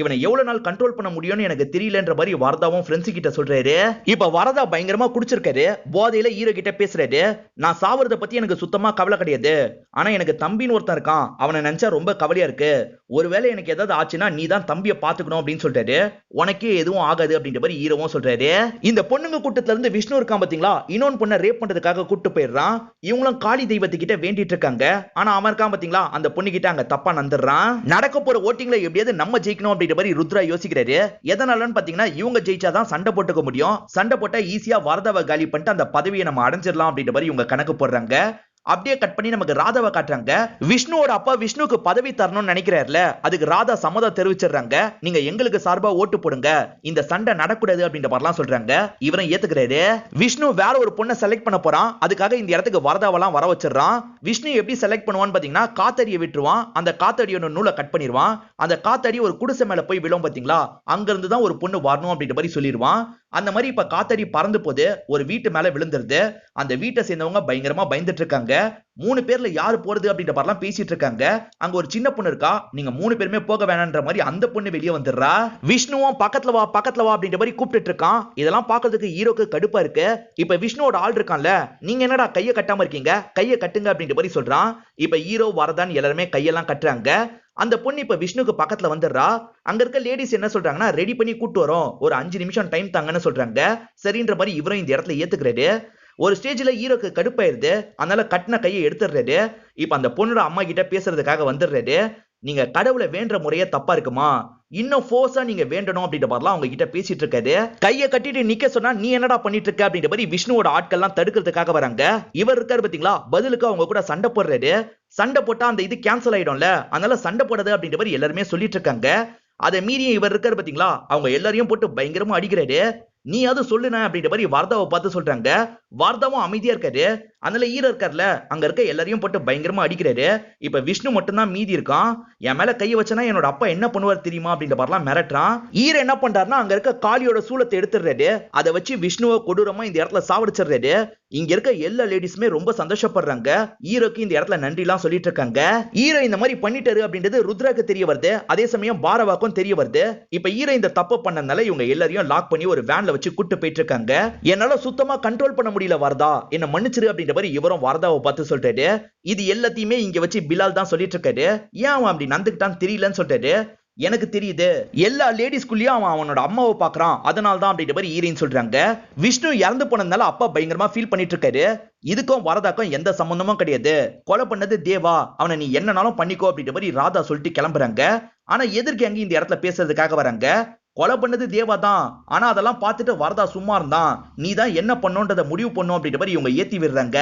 இவனை எவ்வளவு நாள் கண்ட்ரோல் பண்ண முடியும்னு எனக்கு தெரியலன்ற மாதிரி வரதாவும் ஃப்ரெண்ட்ஸ் கிட்ட சொல்றாரு. இப்ப வரதா பயங்கரமா குடிச்சிருக்காரு. போதையில ஹீரோ கிட்ட பேசுறாரு. நான் சாவறத பத்தி எனக்கு சுத்தமா கவலை கிடையாது, ஆனா எனக்கு தம்பின்னு ஒருத்தன் இருக்கான், அவனை நினைச்சா ரொம்ப கவலையா இருக்கு. ஒருவேளை எனக்கு ஏதாவது ஆச்சுன்னா நீ தான் தம்பியை பாத்துக்கணும் அப்படின்னு சொல்றாரு. உனக்கே எதுவும் ஆகாது அப்படின்ற மாதிரி ஹீரோவும் சொல்றாரு. இந்த பொண்ணுங்க கூட்டத்துல இருந்து விஷ்ணு இருக்கான் பாத்தீங்களா, இன்னொன்னு பொண்ணை ரேப் பண்றதுக்காக கூட்டு போயிடுறான். இவங்களும் காளி தெய்வத்துக்கிட்ட வேண்டிட்டு இருக்காங்க. ஆனா அவன் இருக்கான் பாத்தீங்களா, அந்த பொண்ணு கிட்ட அங்க தப்பா நந்துடுறான். நடக்க போற ஓட்டிங்ல எப்படியாவது நம்ம ஜெயிக்கணும் அப்படின்ற மாதிரி ருத்ரா யோசிக்கிறாரு. எதனாலன்னு பாத்தீங்கன்னா இவங்க ஜெயிச்சாதான் சண்டை போட்டுக்க முடியும், சண்டை போட்டா ஈஸியா வரதாவை காலி பண்ணிட்டு அந்த பதவியை நம்ம அடைஞ்சிடலாம் அப்படின்ற மாதிரி இவங்க கணக்கு போடுறாங்க. அப்படியே கட் பண்ணி நமக்கு ராதாவை காட்டுறாங்க. விஷ்ணுவோட அப்பா விஷ்ணுக்கு பதவி தரணும்னு நினைக்கிறாருல, அதுக்கு ராதா சம்மதம் தெரிவிச்சிடுறாங்க. நீங்க எங்களுக்கு சார்பா ஓட்டு போடுங்க, இந்த சண்டை நடக்கூடாது அப்படின்ற மாதிரிலாம் சொல்றாங்க. இவரும் ஏத்துக்கிறாரு. விஷ்ணு வேற ஒரு பொண்ணை செலக்ட் பண்ண போறான். அதுக்காக இந்த இடத்துக்கு வரதாவெல்லாம் வர வச்சிடறான். விஷ்ணு எப்படி செலக்ட் பண்ணுவான்னு பாத்தீங்கன்னா, காத்தடியை விட்டுருவான். அந்த காத்தடியோட நூலை கட் பண்ணிடுவான். அந்த காத்தடி ஒரு குடிசை மேல போய் விழும் பாத்தீங்களா, அங்க இருந்து தான் ஒரு பொண்ணு வரணும் அப்படின்ற மாதிரி சொல்லிடுவான். அந்த மாதிரி இப்ப காத்தடி பறந்து போது ஒரு வீட்டு மேல விழுந்துருது. அந்த வீட்டை சேர்ந்தவங்க பயங்கரமா பயந்துட்டு இருக்காங்க. 3 பேர்ல யாரு போறது அப்படின்ற மாதிரிலாம் பேசிட்டு இருக்காங்க. அங்க ஒரு சின்ன பொண்ணு இருக்கா. நீங்க 3 பேருமே போக வேணான்ற மாதிரி அந்த பொண்ணு வெளியே வந்துடுறா. விஷ்ணுவும் பக்கத்துல வா அப்படின்ற மாதிரி கூப்பிட்டு இருக்கான். இதெல்லாம் பாக்குறதுக்கு ஹீரோக்கு கடுப்பா இருக்கு. இப்ப விஷ்ணுவோட ஆள் இருக்கான்ல, நீங்க என்னடா கையை கட்டாம இருக்கீங்க, கையை கட்டுங்க அப்படின்ற மாதிரி சொல்றான். இப்ப ஹீரோ வரதான் எல்லாருமே கையெல்லாம் கட்டுறாங்க. அந்த பொண்ணு இப்ப விஷ்ணுக்கு பக்கத்துல வந்துடுறா. அங்க இருக்க லேடிஸ் என்ன சொல்றாங்கன்னா, ரெடி பண்ணி கூட்டு வரோம், ஒரு 5 நிமிஷம் டைம் தாங்கன்னு சொல்றாங்க. சரின்ற மாதிரி இவரும் இந்த இடத்துல ஏத்துக்கிறாரு. ஒரு ஸ்டேஜ்ல ஹீரோக்கு கடுப்பாயிருது. அதனால கட்டின கையை எடுத்துடுறாரு. இப்ப அந்த பொண்ணோட அம்மா கிட்ட பேசுறதுக்காக வந்துடுறாரு. நீங்க கடவுளை வேண்ட முறையே தப்பா இருக்குமா, இன்னும் ஃபோர்ஸா நீங்க வேண்டணும் அப்படின்ற மாதிரிலாம் அவங்க கிட்ட பேசிட்டு இருக்காரு. கையை கட்டிட்டு நிக்க சொன்னா நீ என்னடா பண்ணிட்டு இருக்க அப்படின்ற மாதிரி விஷ்ணுவோட ஆட்கள்லாம் தடுக்கிறதுக்காக வராங்க. இவர் இருக்காரு பாத்தீங்களா, பதிலுக்கு அவங்க கூட சண்டை போடுறாரு. சண்டை போட்டா அந்த இது கேன்சல் ஆயிடும்ல, அதனால சண்டை போடுறது அப்படின்ற மாதிரி எல்லாருமே சொல்லிட்டு இருக்காங்க. அதை மீறி இவர் இருக்காரு பாத்தீங்களா, அவங்க எல்லாரையும் போட்டு பயங்கரமா அடிக்கிறாரு. நீ அது சொல்லுன அப்படின்ற மாதிரி வார்தாவை பார்த்து சொல்றாங்க. வார்தாவும் அமைதியா இருக்காரு. அதனால ஹீரோ இருக்கார்ல, அங்க இருக்க எல்லாரையும் போட்டு பயங்கரமா அடிக்கிறாரு. இப்ப விஷ்ணு மட்டும் தான் மீதி இருக்கான். என் மேல கையை வச்சனா என்னோட அப்பா என்ன பண்ணுவார் தெரியுமா அப்படின்ற மாதிரிலாம் மிரட்டுறான். ஹீரோ என்ன பண்றாருன்னா, அங்க இருக்க காளியோட சூலத்தை எடுத்துடுறாரு. அதை வச்சு விஷ்ணுவை கொடூரமா இந்த இடத்துல சாவடிச்சிடுறாரு. இங்க இருக்க எல்லா லேடிஸுமே ரொம்ப சந்தோஷப்படுறாங்க. ஹீரோக்கு இந்த இடத்துல நன்றி எல்லாம் சொல்லிட்டு இருக்காங்க. ஹீரோ இந்த மாதிரி பண்ணிட்டாரு அப்படின்றது ருத்ராக்கு தெரிய வருது. அதே சமயம் பாரவாக்கும் தெரிய வருது. இப்ப ஹீரோ இந்த தப்பு பண்ணனால இவங்க எல்லாரையும் லாக் பண்ணி ஒரு வேன்ல வச்சு கூட்டு போயிட்டு இருக்காங்க. என்னால சுத்தமா கண்ட்ரோல் பண்ண முடியல வரதா, என்ன மன்னிச்சிரு அப்படின்ற மாதிரி இவரும் வரதாவை பார்த்து சொல்றாரு. இது எல்லாத்தையுமே இங்க வச்சு பிலால் தான் சொல்லிட்டு இருக்காரு. ஏன் அவன் அப்படி நடந்துக்கிட்டான்னு தெரியலன்னு சொல்றாரு. எனக்கு தெரியுது, எல்லா லேடிஸ்குள்ளயும் அவன் அவனோட அம்மாவை பாக்குறான், அதனால தான் அப்படின்ற மாதிரி ஹீரோயின் சொல்றாங்க. விஷ்ணு இறந்து போனதுனால அப்பா பயங்கரமா ஃபீல் பண்ணிட்டு இருக்காரு. இதுக்கும் வரதாக்கும் எந்த சம்பந்தமும் கிடையாது, கொலை பண்ணது தேவா, அவனை நீ என்னனாலும் பண்ணிக்கோ அப்படின்ற மாதிரி ராதா சொல்லிட்டு கிளம்புறாங்க. ஆனா எதிர்க்கு அங்க இந்த இடத்துல பேசுறதுக்காக வராங்க. கொலை பண்ணது தேவா தான், ஆனா அதெல்லாம் பார்த்துட்டு வரதா சும்மா இருந்தான், நீ தான் என்ன பண்ணோன்றத முடிவு பண்ணும் அப்படின்ற மாதிரி இவங்க ஏத்தி விடுறாங்க.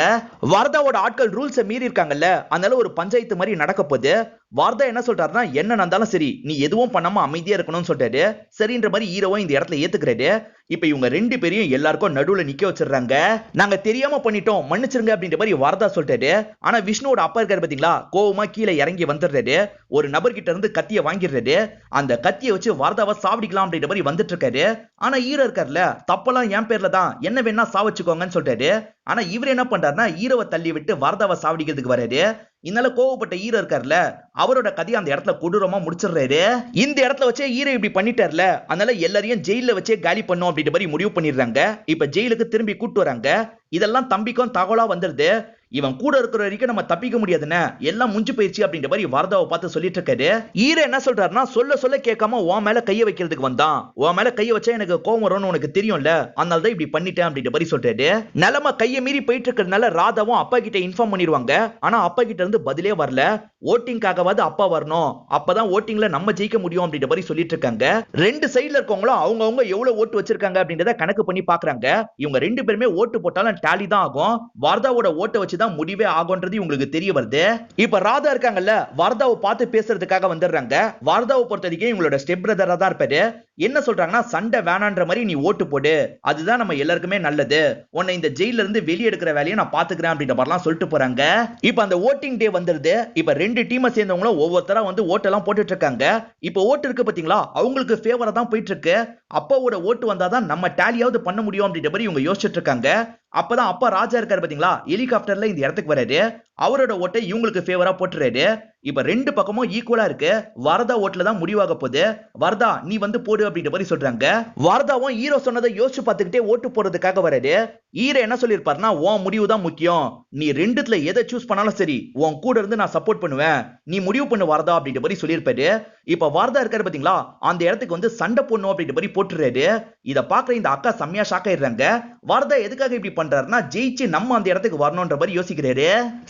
வரதாவோட ஆட்கள் ரூல்ஸை மீறி இருக்காங்கல்ல, அதனால ஒரு பஞ்சாயத்து மாதிரி நடக்க போகுது. வார்தா என்ன சொல்றாருன்னா, என்ன நடந்தாலும் சரி நீ எதுவும் பண்ணாம அமைதியா இருக்கணும்னு சொல்றாரு. சரின்ற மாதிரி ஹீரோவும் இந்த இடத்துல ஏத்துக்கிறாரு. இப்ப இவங்க 2 பேரையும் எல்லாருக்கும் நடுவுல நிக்க வச்சிடுறாங்க. நாங்க தெரியாம பண்ணிட்டோம், மன்னிச்சிருங்க அப்படின்ற மாதிரி வார்தா சொல்றாரு. ஆனா விஷ்ணுவோட அப்பா இருக்காரு பாத்தீங்களா, கோவமா கீழே இறங்கி வந்துடுறாரு. ஒரு நபர்கிட்ட இருந்து கத்தியை வாங்கிடுறாரு. அந்த கத்தியை வச்சு வார்தாவை சாவடிக்கலாம் அப்படின்ற மாதிரி வந்துட்டு இருக்காரு. ஆனா ஹீரோ இருக்காருல, தப்பெல்லாம் என் பேர்ல தான், என்ன வேணா சாவச்சுக்கோங்கன்னு சொல்றாரு. ஆனா இவர் என்ன பண்றாருன்னா, ஹீரோவை தள்ளி விட்டு வார்தாவை சாவடிக்கிறதுக்கு வராரு. இதனால கோவப்பட்ட ஹீரோ இருக்காருல, அவரோட கதையை அந்த இடத்துல கொடூரமா முடிச்சிடுறாரு. இந்த இடத்துல வச்சே ஹீரோ இப்படி பண்ணிட்டார்ல, அதனால எல்லாரையும் ஜெயில வச்சே காலி பண்ணும் அப்படின்ற மாதிரி முடிவு பண்ணிடுறாங்க. இப்ப ஜெயிலுக்கு திரும்பி கூட்டு வராங்க. இதெல்லாம் தம்பிக்கும் தகவலா வந்துருது. இவன் கூட இருக்கிற வரைக்கும் நம்ம தப்பிக்க முடியாதுன்னு, எல்லாம் முஞ்சு போயிடுச்சு அப்படின்ற மாதிரி வரதாவை பார்த்து சொல்லிட்டு இருக்காரு. ஹீரோ என்ன சொல்றாருன்னா, சொல்ல கேட்காம உன் மேல கைய வைக்கிறதுக்கு வந்தான், உன் மேல கைய வச்சா எனக்கு கோவம் வரும்னு உனக்கு தெரியும்ல, அதனால தான் இப்படி பண்ணிட்டேன் அப்படின்ற மாதிரி சொல்றாரு. நிலைமை கையை மீறி போயிட்டு இருக்கிறதுனால ராதாவும் அப்பா கிட்ட இன்ஃபார்ம் பண்ணிடுவாங்க. ஆனா அப்பா கிட்ட இருந்து பதிலே வரல. ஓட்டிங்காகவாது அப்பா வரணும், அப்பதான் ஓட்டிங்ல நம்ம ஜெயிக்க முடியும் அப்படின்ற மாதிரி சொல்லிட்டு இருக்காங்க. 2 சைடுல இருக்கவங்களும் அவங்க எவ்வளவு ஓட்டு வச்சிருக்காங்க அப்படின்றத கணக்கு பண்ணி பாக்குறாங்க. இவங்க 2 பேருமே ஓட்டு போட்டாலும் டாலி தான் ஆகும். வார்தாவோட ஓட்டை வச்சுதான் முடிவே ஆகும்ன்றது உங்களுக்கு தெரிய வருது. இப்ப ராதா இருக்காங்கல்ல, வார்தாவை பார்த்து பேசுறதுக்காக வந்துடுறாங்க. வார்தாவை பொறுத்த வரைக்கும் இவங்களோட ஸ்டெப் பிரதரா தான் இருப்பாரு. என்ன சொல்றாங்கன்னா, சண்டை வேணான்ற மாதிரி நீ ஓட்டு போடு, அதுதான் நம்ம எல்லாருக்குமே நல்லது, உன்னை இந்த ஜெயில இருந்து வெளியே எடுக்கிற வேலையை நான் பாத்துக்கிறேன் அப்படின்ற மாதிரிலாம் சொல்லிட்டு போறாங்க. இப்ப அந்த ஓட்டிங் டே வந்துருது. இப்ப 2 டீமை சேர்ந்தவங்களும் ஒவ்வொருத்தரா வந்து ஓட்டெல்லாம் போட்டுட்டு இருக்காங்க. இப்ப ஓட்டு இருக்கு பாத்தீங்களா, அவங்களுக்கு ஃபேவரா தான் போயிட்டு இருக்கு. அப்பாவோட ஓட்டு வந்தாதான் நம்ம டேலியாவது பண்ண முடியும் அப்படின்ற மாதிரி இவங்க யோசிச்சுட்டு இருக்காங்க. அப்பதான் அப்பா ராஜா இருக்காரு பாத்தீங்களா, ஹெலிகாப்டர்ல இந்த இடத்துக்கு வராரு. அவரோட ஓட்டை இவங்களுக்கு ஃபேவரா போட்டுறாரு. இப்ப 2 பக்கமும் ஈக்குவலா இருக்கு. வரதா ஓட்டுல தான் முடிவாக போகுது. வரதா நீ வந்து போடு அப்படின்ற மாதிரி சொல்றாங்க. வரதாவும் ஹீரோ சொன்னதை யோசிச்சு பார்த்துக்கிட்டே ஓட்டு போடுறதுக்காக வராரு. ஹீரோ என்ன சொல்லிருப்பாருன்னா, உன் முடிவு தான் முக்கியம், நீ 2த்துல எதை சூஸ் பண்ணாலும் சரி உன் கூட இருந்து நான் சப்போர்ட் பண்ணுவேன், நீ முடிவு பண்ணு வரதா அப்படின்ற மாதிரி சொல்லியிருப்பாரு. இப்ப வரதா இருக்காரு பாத்தீங்களா, அந்த இடத்துக்கு வந்து சண்டை போடணும் அப்படின்ற மாதிரி போட்டுறாரு. இத பாக்குற இந்த அக்கா செம்மையா ஷாக் ஆயிடுறாங்க. வரதா எதுக்காக இப்படி பண்றாருன்னா, ஜெயிச்சு நம்ம அந்த இடத்துக்கு வரணும்ன்ற மாதிரி யோசிக்கிறாரு.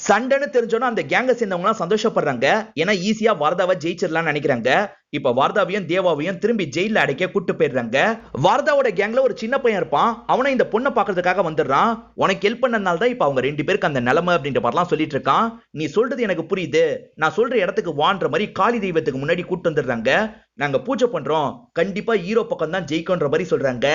சண்டைன்னு தெரிஞ்சோன்னா அந்த கேங்க சேர்ந்தவங்க சந்தோஷப்படுறாங்க. ஏன்னா ஈஸியா வரதாவை ஜெயிச்சிடலாம்னு நினைக்கிறாங்க. இப்ப வாரதாவையும் தேவாவையும் திரும்பி ஜெயில அடைக்க கூட்டு போயிடுறாங்க. வாரதாவோட கேங்ல ஒரு சின்ன பையன் இருப்பான். அவனை இந்த பொண்ணை பாக்குறதுக்காக வந்துடுறான். உனக்கு ஹெல்ப் பண்ணனால தான் இப்ப அவங்க 2 பேருக்கு அந்த நிலைமை அப்படின்ற மாதிரிலாம் சொல்லிட்டு இருக்கான். நீ சொல்றது எனக்கு புரியுது, நான் சொல்ற இடத்துக்கு வான்ற மாதிரி காளி தெய்வத்துக்கு முன்னாடி கூட்டு வந்துடுறாங்க. நாங்க பூஜை பண்றோம், கண்டிப்பா ஹீரோ பக்கம் தான் ஜெயிக்கும்ன்ற மாதிரி சொல்றாங்க.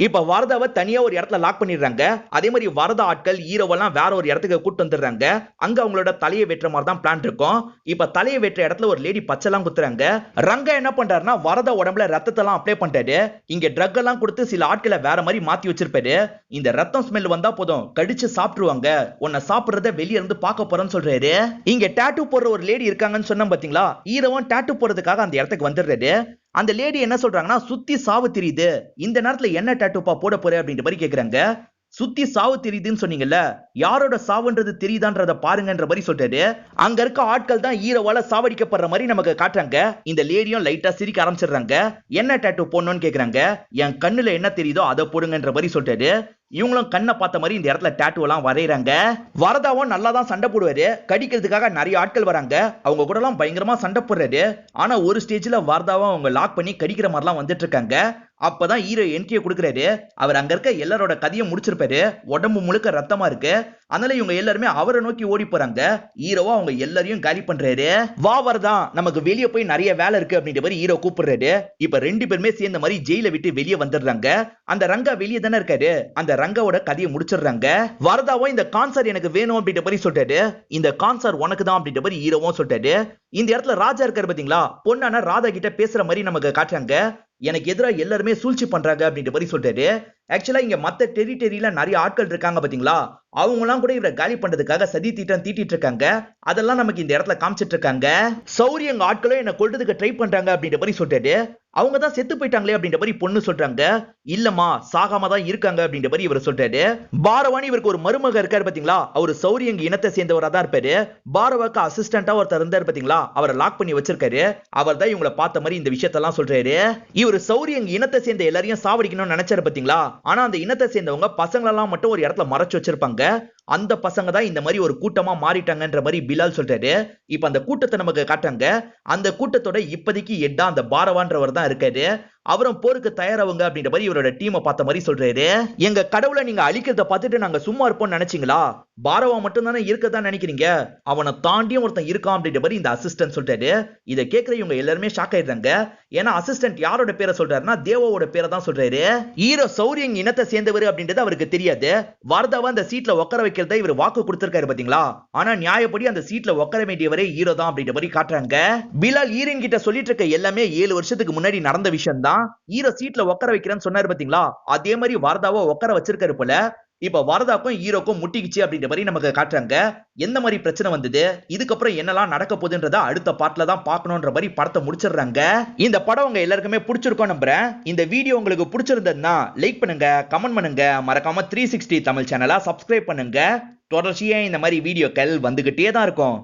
இப்ப வாரதாவை தனியா ஒரு இடத்துல லாக் பண்ணிடுறாங்க. அதே மாதிரி வாரதா ஆட்கள் ஹீரோவெல்லாம் வேற ஒரு இடத்துக்கு கூட்டு வந்துடுறாங்க. அங்க அவங்களோட தலையை வெட்டுற மாதிரி தான் பிளான் இருக்கும். இப்ப தலையை வெட்டுற இடத்துல ஒரு லேடி பச்சைலாம் குத்துறாங்க. ரங்கா என்ன பண்றாருன்னா வாரதா உடம்புல ரத்தத்தெல்லாம் அப்ளை பண்றாரு. இங்க ட்ரக் எல்லாம் கொடுத்து சில ஆட்களை வேற மாதிரி மாத்தி வச்சிருப்பாரு. இந்த ரத்தம் ஸ்மெல் வந்தா போதும் கடிச்சு சாப்பிட்டுருவாங்க, உன்னை சாப்பிடுறத வெளிய இருந்து பார்க்க போறேன்னு சொல்றாரு. இங்க டாட்டூ போடுற ஒரு லேடி இருக்காங்கன்னு சொன்ன பாத்தீங்களா, ஹீரோவும் டாட்டூ போடுறதுக்காக அந்த இடத்துக்கு வந்துடுறாரு. அந்த லேடி என்ன சொல்றாங்கன்னா, சுத்தி சாவு தெரியுது, இந்த நேரத்துல என்ன டாட்டூப்பா போட போற அப்படின்ற மாதிரி கேக்குறாங்க. சுத்தி சாவு தெரியுதுன்னு சொன்னீங்கல்ல, யாரோட சாவுன்றது தெரியுதான்றத பாருங்கன்ற மாதிரி சொல்றாரு. அங்க இருக்க ஆட்கள் தான் ஹீரோவால சாவடிக்கப்படுற மாதிரி நமக்கு காட்டுறாங்க. இந்த லேடியும் லைட்டா சிரிக்க ஆரம்பிச்சிடுறாங்க. என்ன டாட்டூ போடணும்னு கேக்குறாங்க. என் கண்ணுல என்ன தெரியுதோ அதை போடுங்கன்ற மாதிரி சொல்றாரு. இவங்களும் கண்ணை பார்த்த மாதிரி இந்த இடத்துல டாட்டூ எல்லாம் வரையறாங்க. வரதாவும் நல்லா தான் சண்டை போடுவாரு. கடிக்கிறதுக்காக நிறைய ஆட்கள் வராங்க. அவங்க கூட எல்லாம் பயங்கரமா சண்டை போடுறாரு. ஆனா ஒரு ஸ்டேஜ்ல வரதாவும் அவங்க லாக் பண்ணி கடிக்கிற மாதிரிலாம் வந்துட்டு இருக்காங்க. அப்பதான் ஹீரோ என்ட்ரியை கொடுக்குறாரு. அவர் அங்க இருக்க எல்லாரோட கதையை முடிச்சிருப்பாரு. உடம்பு முழுக்க ரத்தமா இருக்கு. அதனால இவங்க எல்லாருமே அவரை நோக்கி ஓடி போறாங்க. ஹீரோவா அவங்க எல்லாரையும் காலி பண்றாரு. வா வரதா, நமக்கு வெளியே போய் நிறைய வேலை இருக்கு அப்படின்ற மாதிரி ஹீரோ கூப்பிடுறாரு. இப்ப 2 பேருமே சேர்ந்த மாதிரி ஜெயில விட்டு வெளியே வந்துடுறாங்க. அந்த ரங்கா வெளியே தானே இருக்காரு. அந்த ரங்காவோட கதையை முடிச்சிடுறாங்க. வரதாவும் இந்த கான்சர் எனக்கு வேணும் அப்படின்ற மாதிரி சொல்றாரு. இந்த கான்சர் உனக்கு தான் அப்படின்ற மாதிரி ஹீரோவும் சொல்றாரு. இந்த இடத்துல ராஜா இருக்காரு பாத்தீங்களா, பொண்ணான ராதா கிட்ட பேசுற மாதிரி நமக்கு காட்டுறாங்க. எனக்கு எதிராக எல்லாருமே சூழ்ச்சி பண்றாங்க அப்படின்ற மாதிரி சொல்றாரு. ஆக்சுவலா இங்க மத்த டெரிட்டரியில நிறைய ஆட்கள் இருக்காங்க பாத்தீங்களா, அவங்க எல்லாம் கூட இவரை காலி பண்றதுக்காக சதி திட்டம் தீட்டிட்டு இருக்காங்க. அதெல்லாம் நமக்கு இந்த இடத்துல காமிச்சிட்டு இருக்காங்க. சௌரியங்க ஆட்களும் என்ன கொல்றதுக்கு ட்ரை பண்றாங்க அப்படின்ற மாதிரி சொல்றாரு. அவங்க தான் செத்து போயிட்டாங்களே அப்படின்ற மாதிரி பொண்ணு சொல்றாங்க. இல்லம்மா, சாகாம தான் இருக்காங்க அப்படின்ற மாதிரி இவர் சொல்றாரு. பாரவாணி இவருக்கு ஒரு மருமக இருக்காரு பாத்தீங்களா, அவரு சௌரியங்க இனத்தை சேர்ந்தவரா தான் இருப்பாரு. பாரவாக்கு அசிஸ்டண்டா ஒருத்தர் இருந்தாரு பாத்தீங்களா, அவரை லாக் பண்ணி வச்சிருக்காரு. அவர் தான் இவங்களை பார்த்த மாதிரி இந்த விஷயத்தெல்லாம் சொல்றாரு. இவர் சௌரியங்க இனத்தை சேர்ந்த எல்லாரையும் சாவடிக்கணும்னு நினைச்சாரு பாத்தீங்களா, ஆனா அந்த இனத்தை சேர்ந்தவங்க பசங்களெல்லாம் மட்டும் ஒரு இடத்துல மறைச்சு வச்சிருப்பாங்க. அந்த பசங்க தான் இந்த மாதிரி ஒரு கூட்டமா மாறிட்டாங்கன்ற மாதிரி பிலால் சொல்றாரு. இப்ப அந்த கூட்டத்தை நமக்கு காட்டுறாங்க. அந்த கூட்டத்தோட இப்போதைக்கு எட்டா அந்த பாரவான்றவர் தான் இருக்காரு. அவரும் போருக்கு தயாராவுங்க அப்படின்ற மாதிரி இவரோட டீமை பார்த்த மாதிரி சொல்றாரு. எங்க கடவுளை நீங்க அழிக்கிறத பார்த்துட்டு நாங்க சும்மா இருப்போம்னு நினைச்சீங்களா? பாரவா மட்டும் தானே இருக்கதான் நினைக்கிறீங்க, அவனை தாண்டியும் ஒருத்தன் இருக்கான் அப்படின்ற மாதிரி இந்த அசிஸ்டன்ட் சொல்றாரு. இதை கேட்கிற இவங்க எல்லாருமே ஷாக் ஆயிடுறாங்க. ஏன்னா அசிஸ்டன்ட் யாரோட பேரை சொல்றாருன்னா தேவாவோட பேரை தான் சொல்றாரு. ஹீரோ சௌரியங் இனத்தை சேர்ந்தவர் அப்படின்றது அவருக்கு தெரியாது. வாரதாவா அந்த சீட்ல உட்கார வைக்கிறத இவர் வாக்கு கொடுத்திருக்காரு பாத்தீங்களா, ஆனா நியாயப்படி அந்த சீட்ல உட்கார வேண்டியவரே ஹீரோ தான் அப்படின்ற மாதிரி காட்டுறாங்க. பிலால் ஹீரோயின் கிட்ட சொல்லிட்டு இருக்க எல்லாமே 7 வருஷத்துக்கு முன்னாடி நடந்த விஷயம் தான். ஹீரோ சீட்ல உட்கார வைக்கிறேன்னு சொன்னாரு பாத்தீங்களா, அதே மாதிரி வாரதாவை உட்கார வச்சிருக்காரு போல. இப்ப வரதாக்கும் ஹீரோக்கும் முட்டிக்கிச்சு அப்படின்ற மாதிரி நமக்கு காட்டுறாங்க. எந்த மாதிரி பிரச்சனை வந்தது, இதுக்கப்புறம் என்னெல்லாம் நடக்க போகுதுன்றத அடுத்த பார்ட்ல தான் பார்க்கணும்ன்ற மாதிரி படத்தை முடிச்சிடுறாங்க. இந்த படம் உங்க எல்லாருக்குமே பிடிச்சிருக்கும் நம்புறேன். இந்த வீடியோ உங்களுக்கு பிடிச்சிருந்ததுன்னா லைக் பண்ணுங்க, கமெண்ட் பண்ணுங்க, மறக்காம 360 தமிழ் சேனலை சப்ஸ்கிரைப் பண்ணுங்க. தொடர்ச்சியா இந்த மாதிரி வீடியோக்கள் வந்துகிட்டே தான் இருக்கும்.